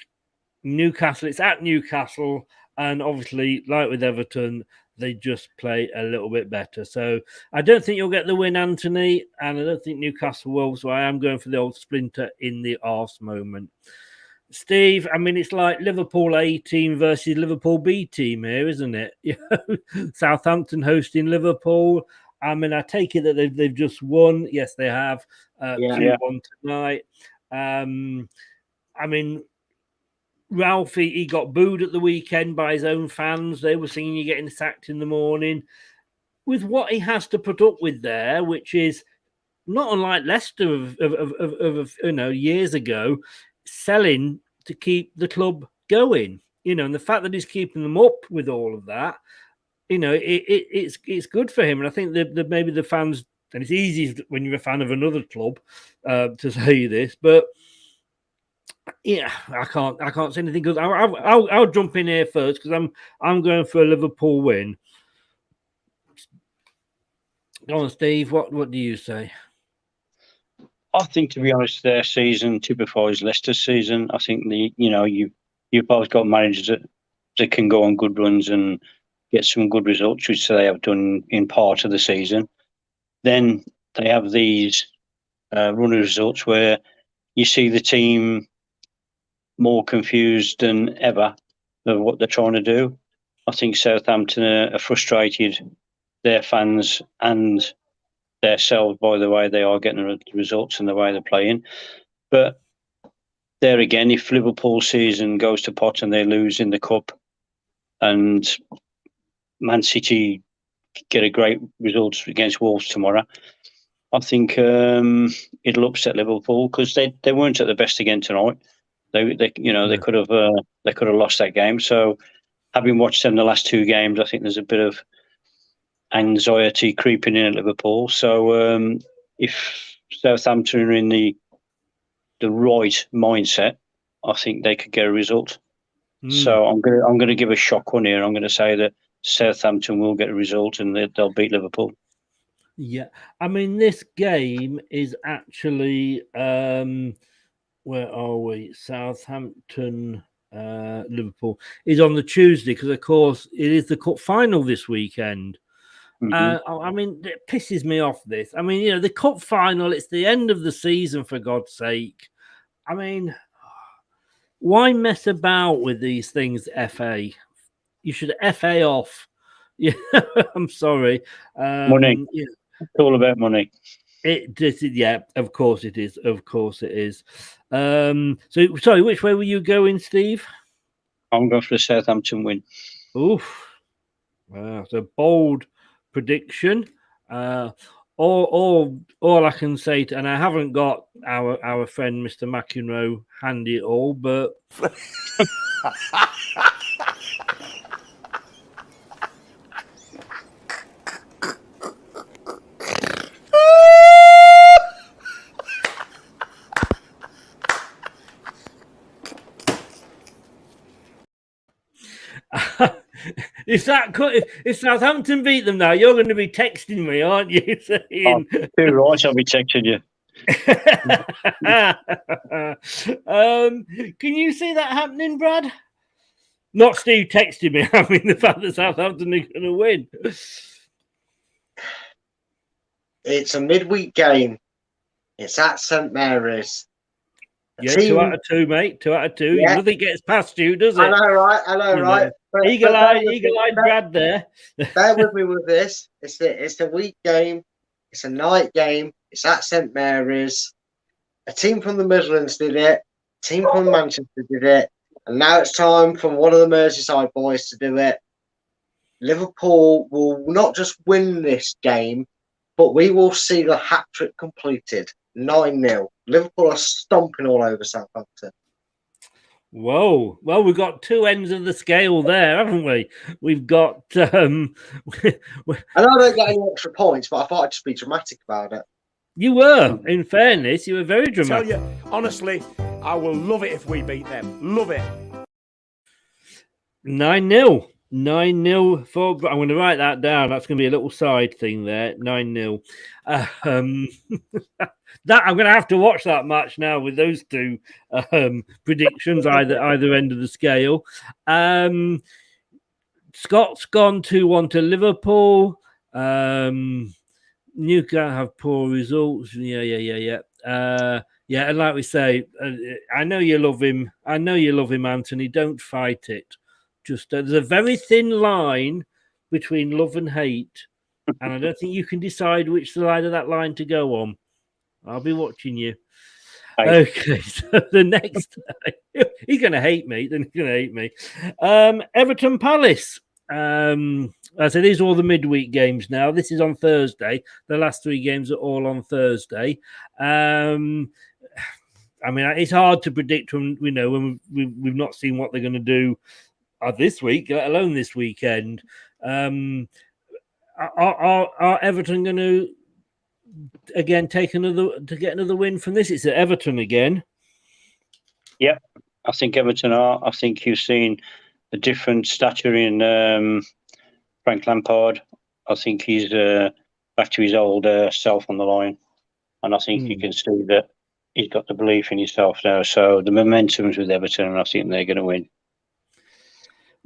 Newcastle, it's at Newcastle, and obviously, like with Everton, they just play a little bit better. So I don't think you'll get the win, Anthony, and I don't think Newcastle will. So I am going for the old splinter in the arse moment. Steve, it's like Liverpool A team versus Liverpool B team here, isn't it? Southampton hosting Liverpool. I take it that they've just won. Yes, they have. 2-1 tonight. Ralphie, he got booed at the weekend by his own fans. They were singing "You're getting sacked in the morning." With what he has to put up with there, which is not unlike Leicester of years ago, selling to keep the club going. And the fact that he's keeping them up with all of that, it's good for him. And I think that maybe the fans, and it's easy when you're a fan of another club to say this, but. Yeah, I can't say anything because I'll jump in here first because I'm going for a Liverpool win. Go on, Steve. What do you say? I think, to be honest, their season typifies Leicester's season. I think you've both got managers that can go on good runs and get some good results, which they have done in part of the season. Then they have these run of results where you see the team more confused than ever of what they're trying to do. I think Southampton are frustrated, their fans and themselves, by the way they are getting the results and the way they're playing. But there again, if Liverpool's season goes to pot and they lose in the cup, and Man City get a great result against Wolves tomorrow, I think it'll upset Liverpool because they weren't at the best again tonight. They could have lost that game. So, having watched them the last 2 games, I think there's a bit of anxiety creeping in at Liverpool. So, if Southampton are in the right mindset, I think they could get a result. So, I'm going to give a shock one here. I'm going to say that Southampton will get a result and they'll beat Liverpool. Yeah, this game is actually. Where are we? Southampton, Liverpool is on the Tuesday because, of course, it is the cup final this weekend. It pisses me off this. The cup final, it's the end of the season, for God's sake. Why mess about with these things, FA? You should FA off. Yeah, I'm sorry. Money. Yeah, It's all about money. yeah, of course it is. Of course it is. So, sorry, which way were you going, Steve? I'm going for the Southampton win. Oof. Wow, it's a bold prediction. All I can say, and I haven't got our friend Mr. McEnroe handy at all, but if Southampton beat them now, you're going to be texting me, aren't you? Saying, too right, I'll be texting you. Can you see that happening, Brad? Not Steve texting me. I mean, the fact that Southampton are going to win. It's a midweek game. It's at St Mary's. Yeah, 2 out of 2, mate. 2 out of 2. Yeah. Nothing gets past you, does it? I know, right? Eagle-eyed Brad there. Bear with me with this. It's a week game. It's a night game. It's at St Mary's. A team from the Midlands did it. A team from Manchester did it. And now it's time for one of the Merseyside boys to do it. Liverpool will not just win this game, but we will see the hat-trick completed. 9-0. Liverpool are stomping all over Southampton. Whoa. Well, we've got two ends of the scale there, haven't we? We've got... I know I don't get any extra points, but I thought I'd just be dramatic about it. You were. In fairness, you were very dramatic. I tell you, honestly, I will love it if we beat them. Love it. 9-0. 9-0 for... I'm going to write that down. That's going to be a little side thing there. 9-0. That I'm going to have to watch that match now with those two predictions, either end of the scale. Scott's gone 2-1 to Liverpool. Newcastle have poor results. Yeah. And like we say, I know you love him. I know you love him, Anthony. Don't fight it. Just there's a very thin line between love and hate, and I don't think you can decide which side of that line to go on. I'll be watching you. Okay, so the next he's going to hate me. Then he's going to hate me. Everton Palace. I said these are all the midweek games now. This is on Thursday. The last 3 games are all on Thursday. I mean, it's hard to predict when we've not seen what they're going to do this week, let alone this weekend. Are Everton going to again get another win from this? It's at Everton again. Yeah, I think Everton are. I think you've seen a different stature in Frank Lampard. I think he's back to his old self on the line, and I think you can see that he's got the belief in himself now. So the momentum's with Everton, and I think they're going to win.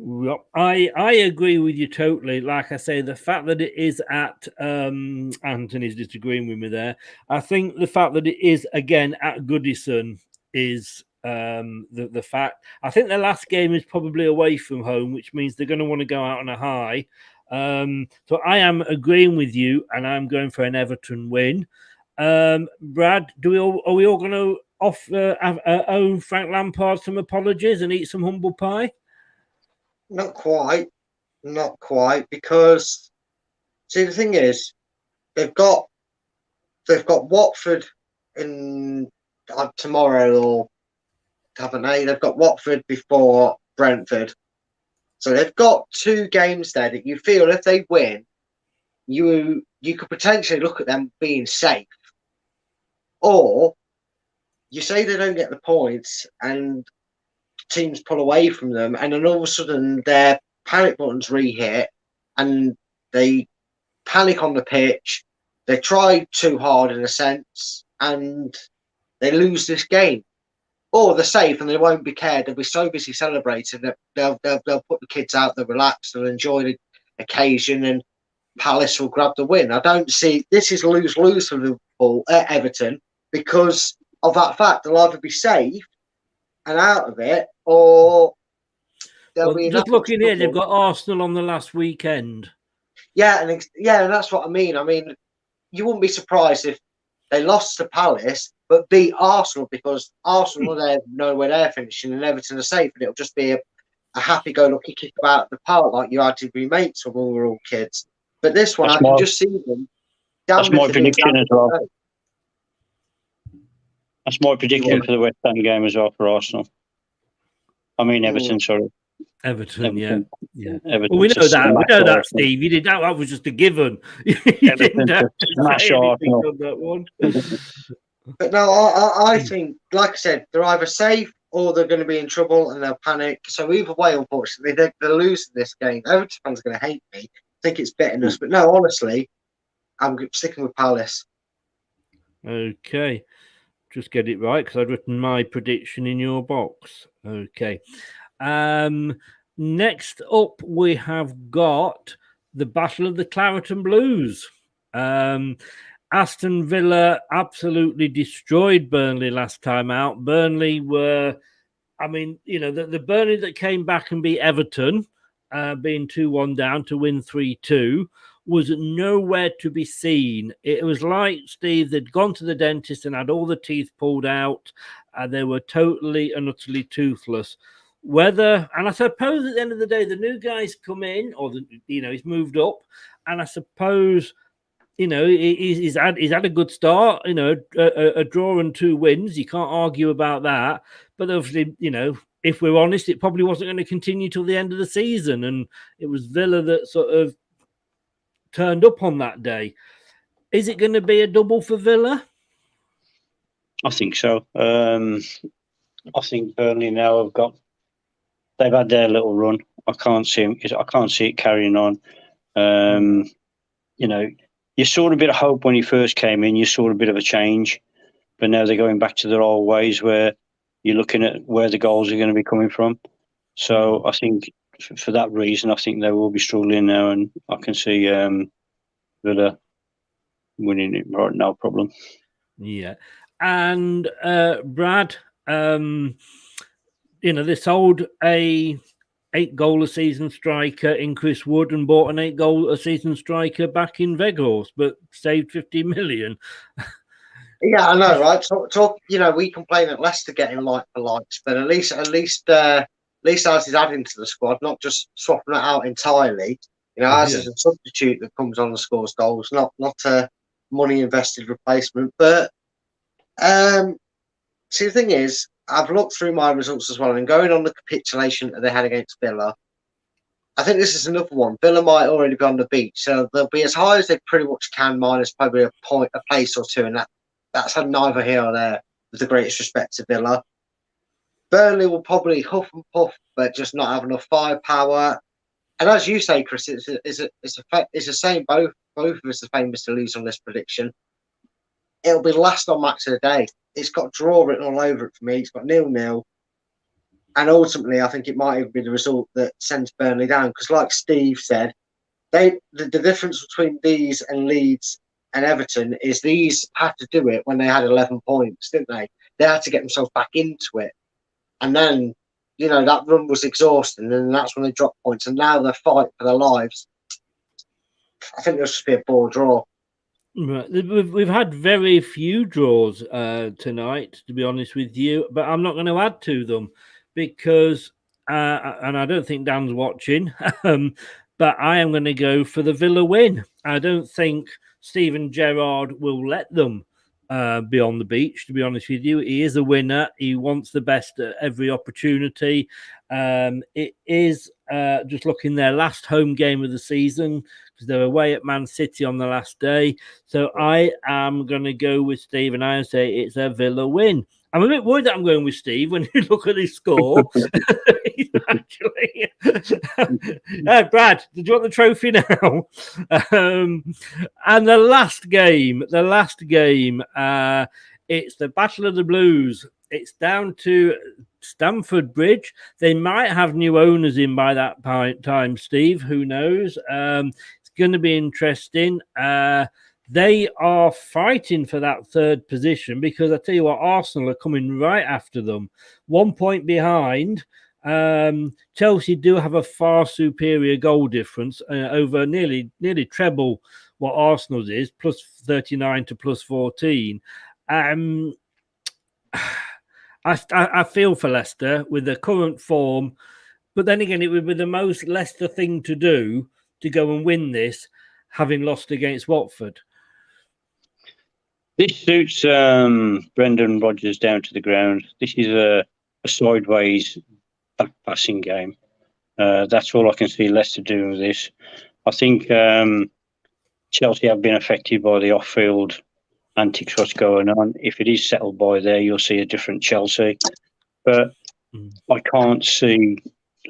Well, I agree with you totally. Like I say, the fact that it is at Anthony's disagreeing with me there. I think the fact that it is again at Goodison is the fact. I think their last game is probably away from home, which means they're going to want to go out on a high. So I am agreeing with you, and I'm going for an Everton win. Brad, are we all going to owe Frank Lampard some apologies and eat some humble pie? Not quite, because see the thing is, they've got Watford in tomorrow, or haven't they? They've got Watford before Brentford, so they've got 2 games there that you feel if they win, you could potentially look at them being safe, or you say they don't get the points and teams pull away from them, and then all of a sudden their panic buttons re-hit and they panic on the pitch. They try too hard in a sense and they lose this game. Or they're safe and they won't be cared. They'll be so busy celebrating that they'll put the kids out, they'll relax, they'll enjoy the occasion, and Palace will grab the win. I don't see this is lose for Liverpool at Everton because of that fact. They'll either be safe and out of it, or they'll be just looking here. They've got Arsenal on the last weekend. Yeah, and that's what I mean. I mean, you wouldn't be surprised if they lost to Palace, but beat Arsenal, because Arsenal know where they're finishing and Everton are safe, and it'll just be a happy-go-lucky kick about the park like you had to be mates when we were all kids. But this one, I can just see them. That's my prediction as well. That's my prediction for the West Ham game as well for Arsenal. I mean Everton, sorry. Everton, yeah. Everton, well, we know that, Steve. You did that. That was just a given. You didn't have to say anything on that one. But no, I think, like I said, they're either safe or they're going to be in trouble and they'll panic. So either way, unfortunately, they're losing this game. Everton fans are going to hate me. Think it's bitterness, but no, honestly, I'm sticking with Palace. Okay. Just get it right, because I've written my prediction in your box. Okay. Next up, we have got the Battle of the Claret and Blues. Aston Villa absolutely destroyed Burnley last time out. Burnley were, I mean, you know, the Burnley that came back and beat Everton, being 2-1 down to win 3-2, was nowhere to be seen. It was like, Steve, they'd gone to the dentist and had all the teeth pulled out. They were totally and utterly toothless. And I suppose at the end of the day, the new guys come in, or he's moved up, and I suppose he's had a good start. A draw and 2 wins. You can't argue about that. But obviously, if we're honest, it probably wasn't going to continue till the end of the season, and it was Villa that sort of turned up on that day. Is it going to be a double for Villa? I think so. I think Burnley now they've had their little run. I can't see it carrying on. You saw a bit of hope when he first came in. You saw a bit of a change, but now they're going back to their old ways where you're looking at where the goals are going to be coming from. So I think for that reason, I think they will be struggling now, and I can see Villa winning it right, no problem. Yeah. And Brad, they sold a 8-goal a season striker in Chris Wood and bought an 8-goal a season striker back in Weghorst, but saved 50 million. Yeah, I know, right? Talk. We complain at Leicester getting like for likes, but at least ours is adding to the squad, not just swapping it out entirely. Ours is a substitute that comes on and scores goals, not a money invested replacement. But see, the thing is, I've looked through my results as well, and going on the capitulation that they had against Villa, I think this is another one. Villa might already be on the beach, so they'll be as high as they pretty much can, minus probably a place or two, and that's neither here or there, with the greatest respect to Villa. Burnley will probably huff and puff, but just not have enough firepower. And as you say, Chris, it's the same. Both of us are famous to lose on this prediction. It'll be last on match of the day. It's got draw written all over it for me. It's got 0-0. And ultimately, I think it might even be the result that sends Burnley down. Because like Steve said, the difference between these and Leeds and Everton is these had to do it when they had 11 points, didn't they? They had to get themselves back into it. And then, that run was exhausting, and that's when they dropped points. And now they're fighting for their lives. I think there'll just be a ball draw. Right. We've had very few draws tonight, to be honest with you, but I'm not going to add to them because, and I don't think Dan's watching, but I am going to go for the Villa win. I don't think Steven Gerrard will let them be on the beach, to be honest with you. He is a winner. He wants the best at every opportunity. It is just looking their last home game of the season because they're away at Man City on the last day. So I am going to go with Steve and I say it's a Villa win. I'm a bit worried that I'm going with Steve when you look at his score. Actually, Brad, did you want the trophy now? And the last game, it's the Battle of the Blues. It's down to Stamford Bridge. They might have new owners in by that time, Steve. Who knows? It's going to be interesting. They are fighting for that third position because I tell you what, Arsenal are coming right after them. 1 point behind, Chelsea do have a far superior goal difference over nearly treble what Arsenal's is, plus 39 to plus 14. I feel for Leicester with their current form, but then again, it would be the most Leicester thing to do to go and win this, having lost against Watford. This suits Brendan Rodgers down to the ground. This is a sideways back passing game. That's all I can see Leicester doing with this. I think Chelsea have been affected by the off-field antics what's going on. If it is settled by there, you'll see a different Chelsea. But I can't see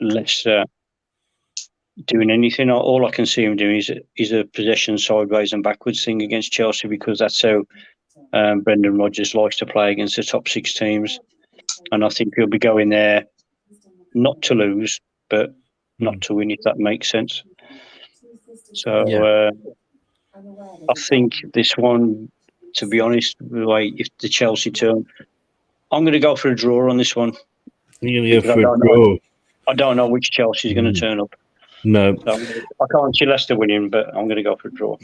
Leicester doing anything. All I can see him doing is a possession sideways and backwards thing against Chelsea, because that's how Brendan Rodgers likes to play against the top 6 teams. And I think he'll be going there not to lose, but not to win, if that makes sense. So I think this one, to be honest, if the Chelsea turn, I'm going to go for a draw on this one. You're going to go for a draw? I don't know which Chelsea is going to turn up. No. So I can't see Leicester winning, but I'm going to go for a draw.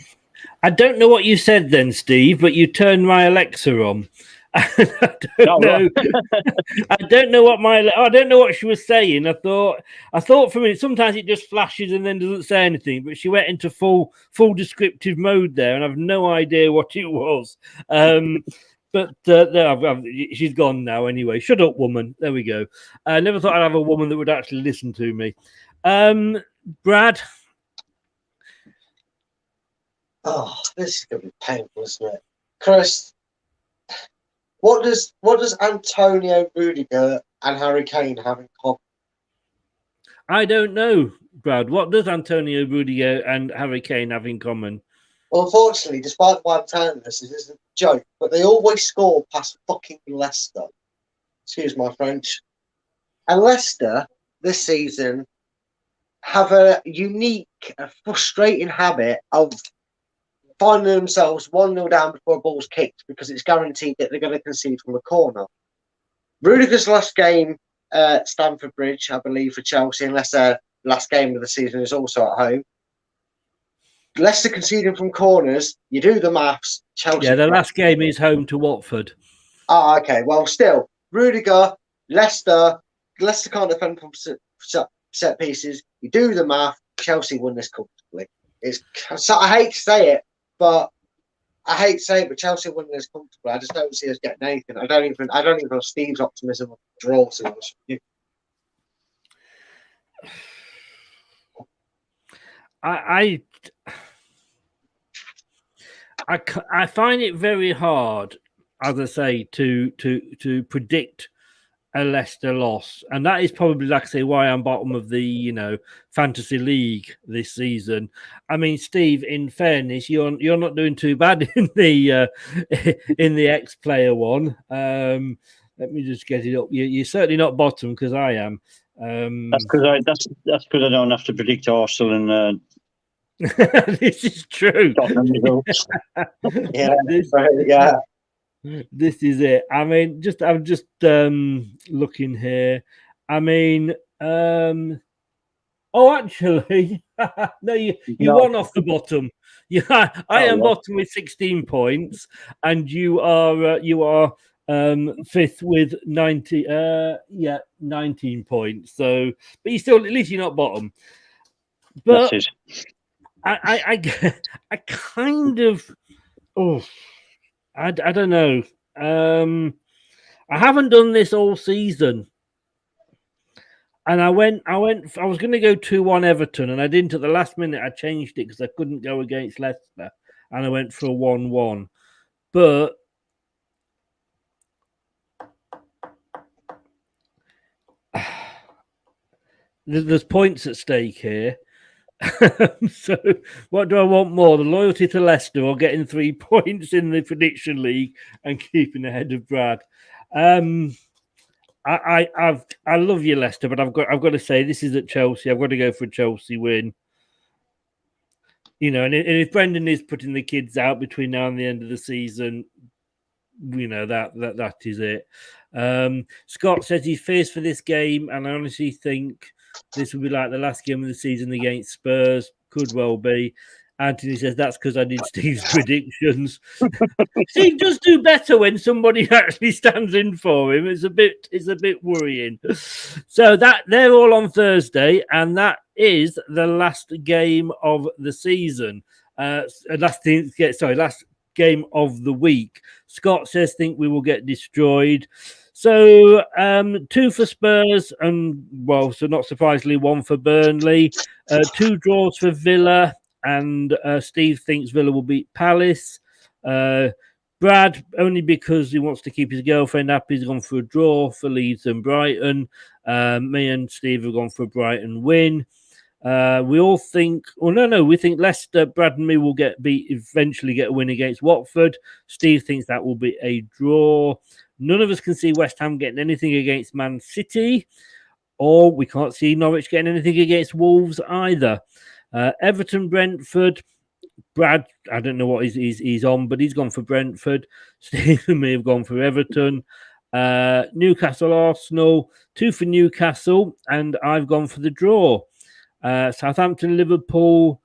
I don't know what you said then, Steve, but you turned my Alexa on. I don't know. I don't know what she was saying. I thought for a minute, sometimes it just flashes and then doesn't say anything, but she went into full descriptive mode there, and I've no idea what it was. But she's gone now anyway. Shut up, woman. There we go. I never thought I'd have a woman that would actually listen to me. Brad? Oh, this is going to be painful, isn't it? Chris, what does Antonio Rudiger and Harry Kane have in common? I don't know, Brad. What does Antonio Rudiger and Harry Kane have in common? Well, unfortunately, despite why I'm telling this isn't a joke, but they always score past fucking Leicester. Excuse my French. And Leicester, this season, have a unique, frustrating habit of finding themselves 1-0 down before a ball's kicked, because it's guaranteed that they're going to concede from a corner. Rudiger's last game at Stamford Bridge, I believe, for Chelsea, unless their last game of the season is also at home. Leicester conceding from corners, you do the maths. Chelsea. Yeah, the last game is home to Watford. Ah, okay. Well, still, Rudiger, Leicester can't defend from set pieces. You do the math. Chelsea won this comfortably. I hate to say it, but Chelsea won this comfortably. I just don't see us getting anything. I don't even have Steve's optimism of the draw. To be honest with you. I find it very hard, as I say, to predict a Leicester loss, and that is probably, like I say, why I'm bottom of the fantasy league this season. I mean, Steve, in fairness, you're not doing too bad in the X Player one. Let me just get it up. You're certainly not bottom, because I am. That's because I don't have to predict Arsenal and. This is true. Yeah. This is it. I mean, I'm just looking here. I mean, actually, no, you won off the bottom. Yeah, I am bottom with 16 points, and you are fifth with 19 points. So, but you still, at least you're not bottom. But I kind of, I don't know. I haven't done this all season, and I was going to go 2-1 Everton, and I didn't at the last minute. I changed it because I couldn't go against Leicester, and I went for a 1-1. But there's points at stake here. So what do I want more, the loyalty to Leicester or getting 3 points in the prediction league and keeping ahead of Brad? I love you, Leicester, but I've got to say, this is at Chelsea. I've got to go for a Chelsea win. And if Brendan is putting the kids out between now and the end of the season, that is it. Scott says he fears for this game, and I honestly think this will be like the last game of the season against Spurs. Could well be. Anthony says that's because I did Steve's predictions. Steve does do better when somebody actually stands in for him. It's a bit worrying. So that they're all on Thursday, and that is the last game of the season. Last game of the week. Scott says think we will get destroyed. So 2 for Spurs, and so not surprisingly 1 for Burnley. 2 draws for Villa, and Steve thinks Villa will beat Palace. Brad, only because he wants to keep his girlfriend happy, has gone for a draw for Leeds and Brighton. Me and Steve have gone for a Brighton win. We all think, we think Leicester, Brad and me will eventually get a win against Watford. Steve thinks that will be a draw. None of us can see West Ham getting anything against Man City, or we can't see Norwich getting anything against Wolves either. Everton, Brentford. Brad, I don't know what he's on, but he's gone for Brentford. Steve and me have gone for Everton. Newcastle, Arsenal, 2 for Newcastle, and I've gone for the draw. Southampton, Liverpool.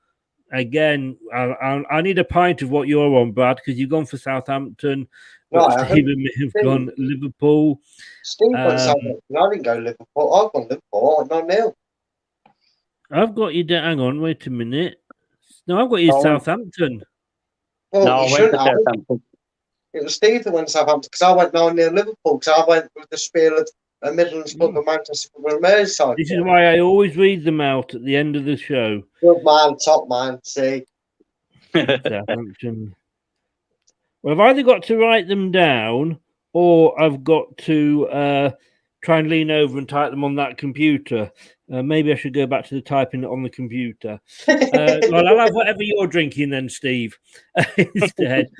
Again, I need a pint of what you're on, Brad, because you've gone for Southampton. But Steve and me have gone Liverpool. Steve went Southampton. I didn't go Liverpool. I've gone Liverpool. 9-0. I've got you down. Hang on, wait a minute. No, I've got you Southampton. Well, no, I went to Southampton. It was Steve that went Southampton because I went 9-0 Liverpool because I went with the spiel of a Midlands club of Manchester and Merseyside. This is why I always read them out at the end of the show. Good man, top man, see. Southampton. Well, I've either got to write them down or I've got to try and lean over and type them on that computer. Maybe I should go back to the typing on the computer. Well, I'll have whatever you're drinking then, Steve, instead.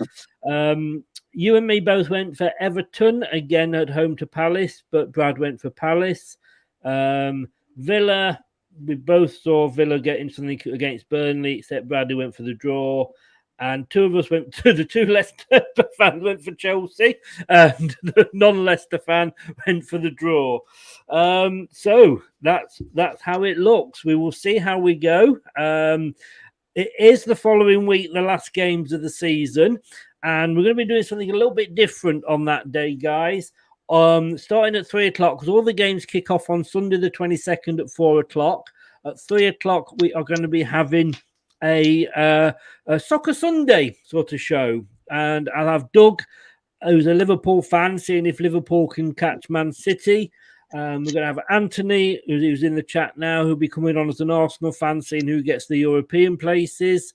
You and me both went for Everton, again at home to Palace, but Brad went for Palace. Villa, we both saw Villa getting something against Burnley, except Bradley went for the draw. And 2 of us went to the 2 Leicester fans went for Chelsea, and the non-Leicester fan went for the draw. So that's how it looks. We will see how we go. It is the following week, the last games of the season, and we're going to be doing something a little bit different on that day, guys. Starting at 3 o'clock, because all the games kick off on Sunday the 22nd at 4 o'clock. At 3 o'clock, we are going to be having a Soccer Sunday sort of show, and I'll have Doug, who's a Liverpool fan, seeing if Liverpool can catch Man City. We're going to have Anthony, who's in the chat now, who'll be coming on as an Arsenal fan, seeing who gets the European places.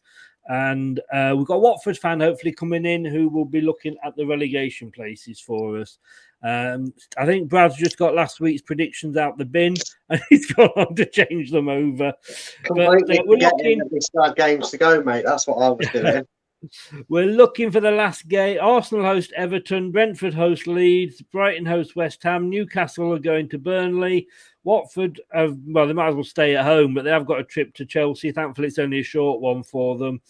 And we've got a Watford fan hopefully coming in, who will be looking at the relegation places for us. I think Brad's just got last week's predictions out the bin, and he's gone on to change them over. Completely forgetting that we still had games to go, mate. That's what I was doing. We're looking for the last game. Arsenal host Everton, Brentford host Leeds, Brighton host West Ham, Newcastle are going to Burnley, Watford, they might as well stay at home, but they have got a trip to Chelsea. Thankfully, it's only a short one for them.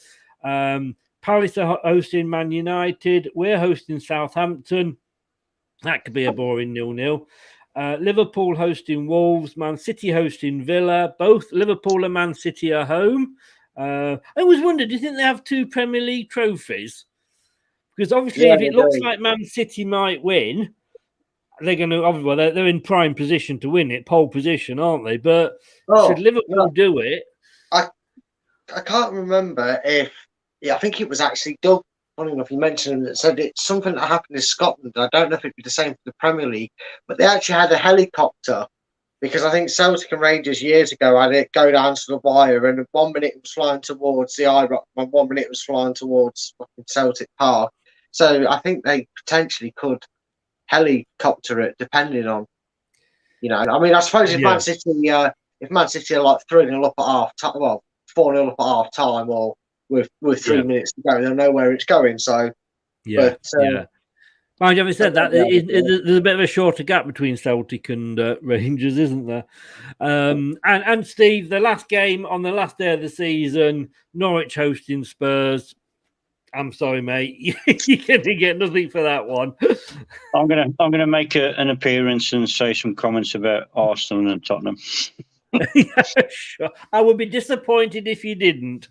Palace are hosting Man United. We're hosting Southampton. That could be a boring 0-0. Liverpool hosting Wolves, Man City hosting Villa. Both Liverpool and Man City are home. I always wondered, do you think they have 2 Premier League trophies? Because obviously, if it looks like Man City might win, they're going to. They're in prime position to win it, pole position, aren't they? But should Liverpool do it? I can't remember if. I think it was actually Doug. Funny enough, you mentioned that said it's something that happened in Scotland. I don't know if it'd be the same for the Premier League, but they actually had a helicopter. Because I think Celtic and Rangers years ago had it go down to the wire, and 1 minute it was flying towards the IROC, and 1 minute it was flying towards Celtic Park. So I think they potentially could helicopter it, depending on, I mean, I suppose if Man City are like 3-0 up at half time, 4-0 up at half time, or with 3 minutes to go, they'll know where it's going. So Mind you, having said that, there's a bit of a shorter gap between Celtic and Rangers, isn't there? And Steve, the last game on the last day of the season, Norwich hosting Spurs. I'm sorry, mate. You get nothing for that one. I'm gonna make an appearance and say some comments about Arsenal and Tottenham. Yeah, sure. I would be disappointed if you didn't.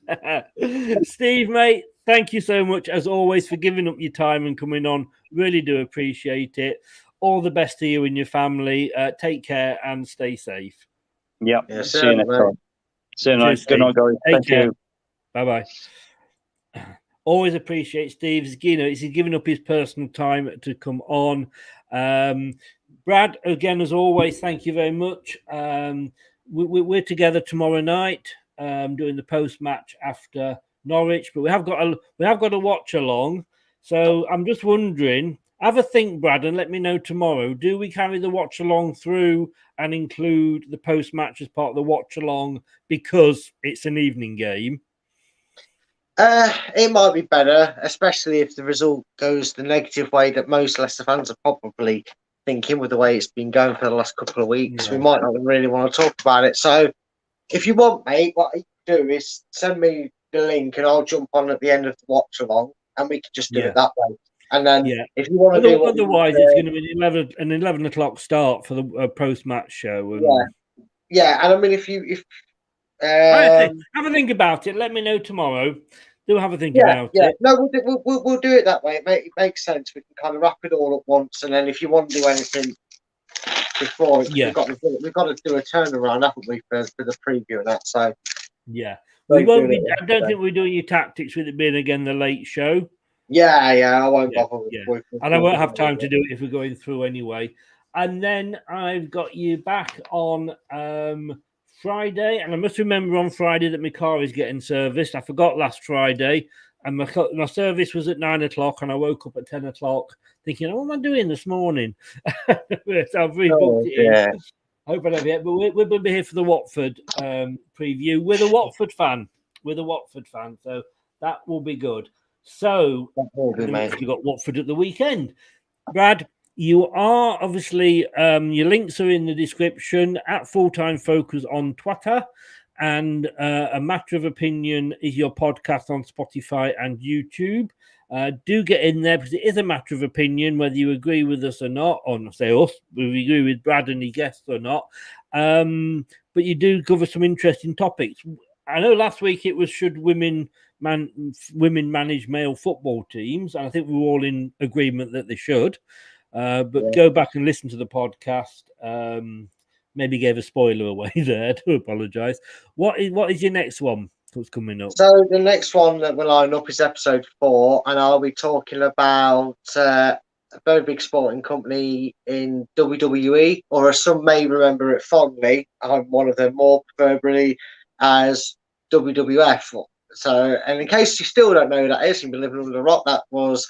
Steve, mate, thank you so much, as always, for giving up your time and coming on. Really do appreciate it. All the best to you and your family. Take care and stay safe. Yep. Yeah, see you next time. See you next. Good night, guys. Take Thank care. you. Bye-bye. Always appreciate Steve's, he's giving up his personal time to come on. Brad, again, as always, thank you very much. We're together tomorrow night, doing the post-match after Norwich, but we have got a watch along. So I'm just wondering, have a think, Brad, and let me know tomorrow. Do we carry the watch along through and include the post-match as part of the watch along because it's an evening game? It might be better, especially if the result goes the negative way that most Leicester fans are probably thinking with the way it's been going for the last couple of weeks. We might not really want to talk about it. So if you want, mate, what you can do is send me the link and I'll jump on at the end of the watch along and we can just do it that way. And then if you want to do otherwise it's going to be an 11 o'clock start for the post-match show. Yeah, and I mean, if have a think about it. Let me know tomorrow. Do have a think about it. No, we'll do it that way. It makes sense. We can kind of wrap it all at once, and then if you want to do anything before, we've got to do a turnaround, haven't we, for the preview and that? So we won't be. I don't think we're doing your tactics with it being again the late show. I won't bother. And I won't have time to do it if we're going through anyway. And then I've got you back on Friday, and I must remember on Friday that my car is getting serviced. I forgot last Friday, and my service was at 9 o'clock, and I woke up at 10 o'clock thinking, what am I doing this morning? So I've rebooked it in. I hope I don't forget, but we'll be here for the Watford preview. We're a Watford fan. So that will be good. So we've got Watford at the weekend. Brad, you are obviously, your links are in the description at Full-Time Focus on Twitter, and A Matter of Opinion is your podcast on Spotify and YouTube. Do get in there because it is a matter of opinion, whether you agree with us or not, or not say us, whether we agree with Brad and his guests or not. But you do cover some interesting topics. I know last week it was should women manage male football teams, and I think we were all in agreement that they should. But go back and listen to the podcast. Maybe gave a spoiler away there. I do apologise. What is your next one that's coming up? So the next one that we'll line up is episode 4, and I'll be talking about a very big sporting company in WWE, or as some may remember it fondly, I'm one of them, more preferably as WWF. So, and in case you still don't know who that is, you've been living under the rock, that was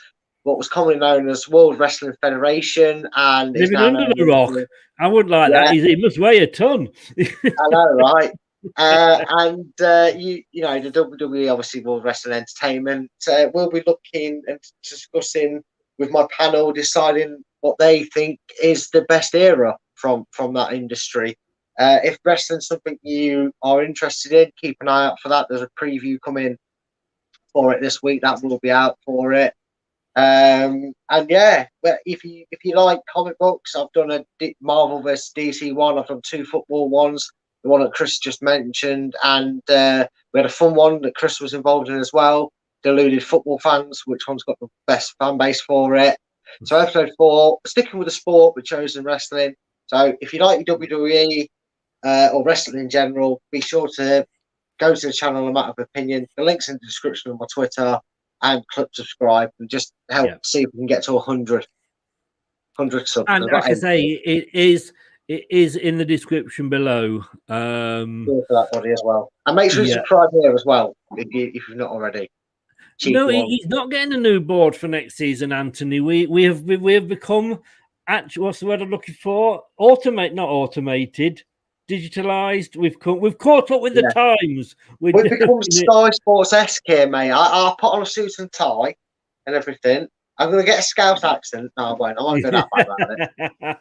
what was commonly known as World Wrestling Federation, and living under the rock. I wouldn't like that. He must weigh a ton. I know, right? And the WWE, obviously World Wrestling Entertainment, we'll be looking and discussing with my panel, deciding what they think is the best era from that industry. If wrestling's something you are interested in, keep an eye out for that. There's a preview coming for it this week that will be out for it. And but if you like comic books, I've done a Marvel vs DC one. I've done 2 football ones, the one that Chris just mentioned, and we had a fun one that Chris was involved in as well. Deluded football fans, which one's got the best fan base for it? So episode 4, sticking with the sport, but chosen wrestling. So if you like your WWE or wrestling in general, be sure to go to the channel A Matter of Opinion. The link's in the description of my Twitter, and click subscribe and just help see if we can get to 100 subs. And like I say, it is in the description below. For that body as well, and make sure you subscribe here as well if you've not already. No, he's not getting a new board for next season, Anthony. We have become what's the word I'm looking for? Not automated. Digitalized, we've caught up with the times. We've become Sky Sports-esque here, mate. I'll put on a suit and tie and everything. I'm going to get a Scouse accent. No, I won't. I won't go that bad about it.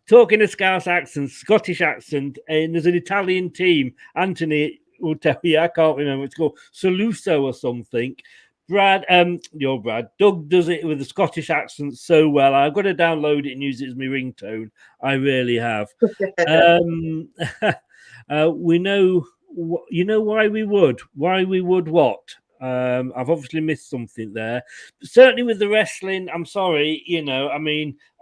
Talking a Scouse accent, Scottish accent, and there's an Italian team. Anthony will tell you, I can't remember. It's called Soluso or something. Doug does it with a Scottish accent so well. I've got to download it and use it as my ringtone. I really have. We know, why we would. Why we would what? I've obviously missed something there. But certainly with the wrestling, I'm sorry,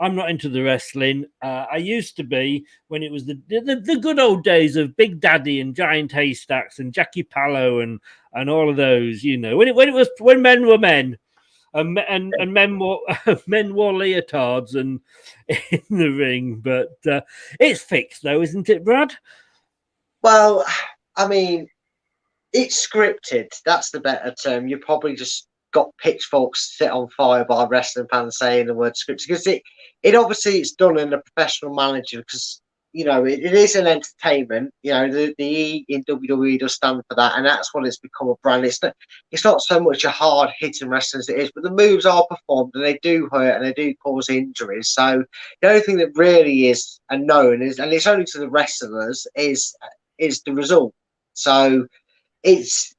I'm not into the wrestling. I used to be when it was the good old days of Big Daddy and Giant Haystacks and Jackie Pallow and all of those, when men were men. And men wore leotards and in the ring, but it's fixed though, isn't it, Brad? Well, I mean, it's scripted. That's the better term. You probably just got pitchforks set on fire by wrestling fans saying the word scripted, because it obviously it's done in a professional manager, because it is an entertainment. The E in WWE does stand for that, and that's what it's become a brand. It's not so much a hard hitting wrestling as it is, but the moves are performed and they do hurt and they do cause injuries. So the only thing that really is unknown is, and it's only to the wrestlers, is the result. So it's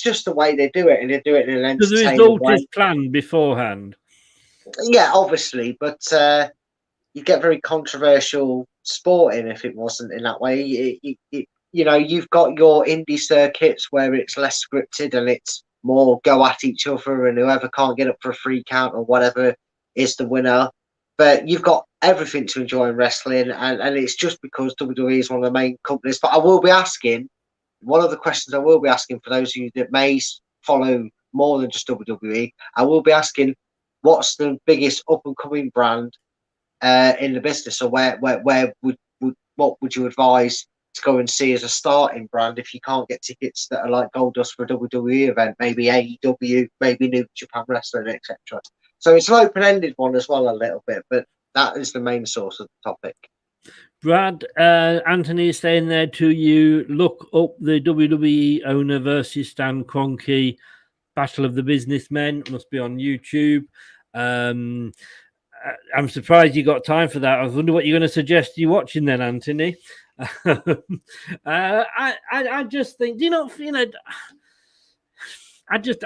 just the way they do it, and they do it in an entertaining way. The result is planned beforehand. Yeah, obviously, but you get very controversial sporting if it wasn't in that way. You've got your indie circuits where it's less scripted and it's more go at each other, and whoever can't get up for a free count or whatever is the winner. But you've got everything to enjoy in wrestling, and it's just because WWE is one of the main companies. But I will be asking, one of the questions I will be asking for those of you that may follow more than just WWE, I will be asking, what's the biggest up and coming brand in the business, or what would you advise to go and see as a starting brand if you can't get tickets that are like gold dust for a WWE event, maybe AEW, maybe New Japan Wrestling, etc. So it's an open-ended one as well a little bit, but that is the main source of the topic. Brad, Anthony is saying there to you, look up the WWE owner versus Stan Kroenke Battle of the Businessmen. Must be on YouTube. I'm surprised you got time for that. I wonder what you're going to suggest you watching then, Anthony. I just think, I just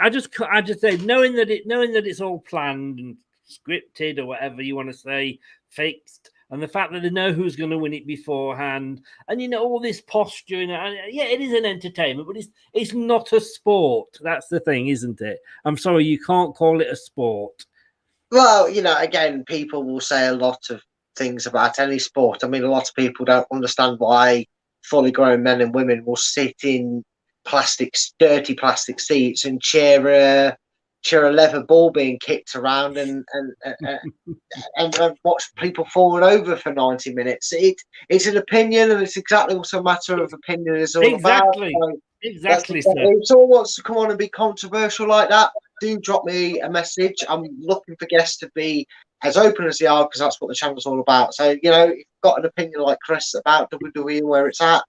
say, knowing that it's all planned and scripted or whatever you want to say, fixed, and the fact that they know who's going to win it beforehand, and all this posturing. Yeah, it is an entertainment, but it's not a sport. That's the thing, isn't it? I'm sorry, you can't call it a sport. Well, again, people will say a lot of things about any sport. I mean, a lot of people don't understand why fully grown men and women will sit in dirty plastic seats and cheer a leather ball being kicked around and watch people falling over for 90 minutes. It's an opinion, and it's exactly what a matter of opinion is all about. Exactly. If someone wants to come on and be controversial like that, do drop me a message. I'm looking for guests to be as open as they are, because that's what the channel's all about. So, if you've got an opinion like Chris about WWE and where it's at,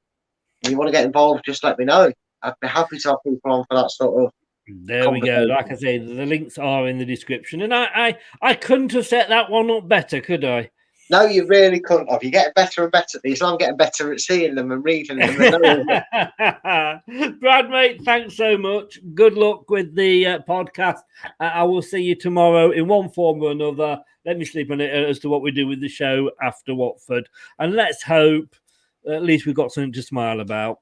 and you want to get involved, just let me know. I'd be happy to have people on for that sort of. There we go. Like I say, the links are in the description, and I couldn't have set that one up better, could I? No, you really couldn't have. You're getting better and better at these. I'm getting better at seeing them and reading them. Brad, mate, thanks so much. Good luck with the podcast. I will see you tomorrow in one form or another. Let me sleep on it as to what we do with the show after Watford. And let's hope at least we've got something to smile about.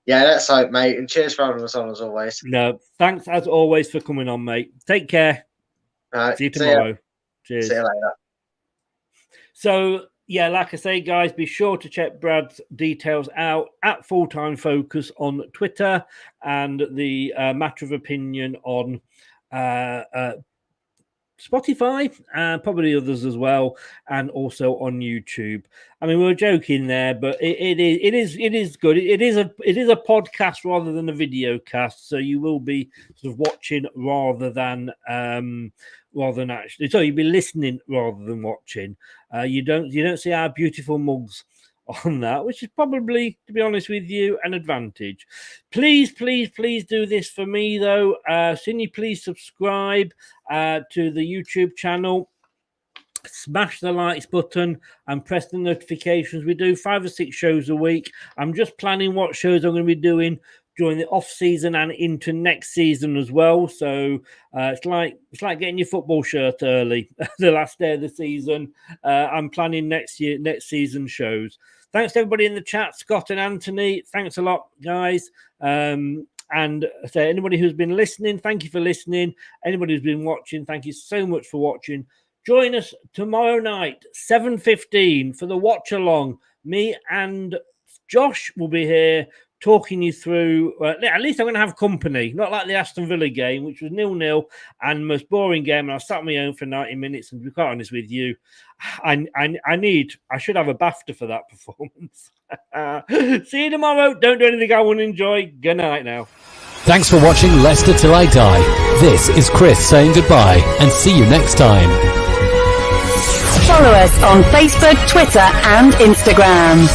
Yeah, let's hope, mate. And cheers for having us on as always. No, thanks as always for coming on, mate. Take care. All right, see you tomorrow. Cheers. See you later. So, yeah, like I say, guys, be sure to check Brad's details out at Full Time Focus on Twitter, and the Matter of Opinion on Spotify, and probably others as well, and also on YouTube. I mean, we were joking there, but it is good. It is a podcast rather than a video cast, so you will be sort of watching rather than actually. So you'll be listening rather than watching. You don't see our beautiful mugs on that, which is probably, to be honest with you, an advantage. Please do this for me though. Cindy, please subscribe to the YouTube channel, smash the likes button and press the notifications. We do 5 or 6 shows a week. I'm just planning what shows I'm going to be doing during the off season and into next season as well. So it's like getting your football shirt early, the last day of the season. I'm planning next season shows. Thanks to everybody in the chat, Scott and Anthony. Thanks a lot, guys. And anybody who's been listening, thank you for listening. Anybody who's been watching, thank you so much for watching. Join us tomorrow night, 7:15 for the watch along. Me and Josh will be here talking you through, at least I'm going to have company, not like the Aston Villa game, which was 0-0 and the most boring game. And I sat on my own for 90 minutes. And to be quite honest with you, I should have a BAFTA for that performance. See you tomorrow. Don't do anything I won't enjoy. Good night now. Thanks for watching Leicester Till I Die. This is Chris saying goodbye and see you next time. Follow us on Facebook, Twitter, and Instagram.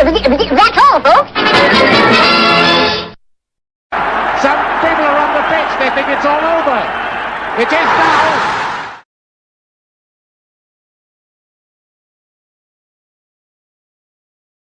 That's all, folks. Some people are on the pitch. They think it's all over. It is now.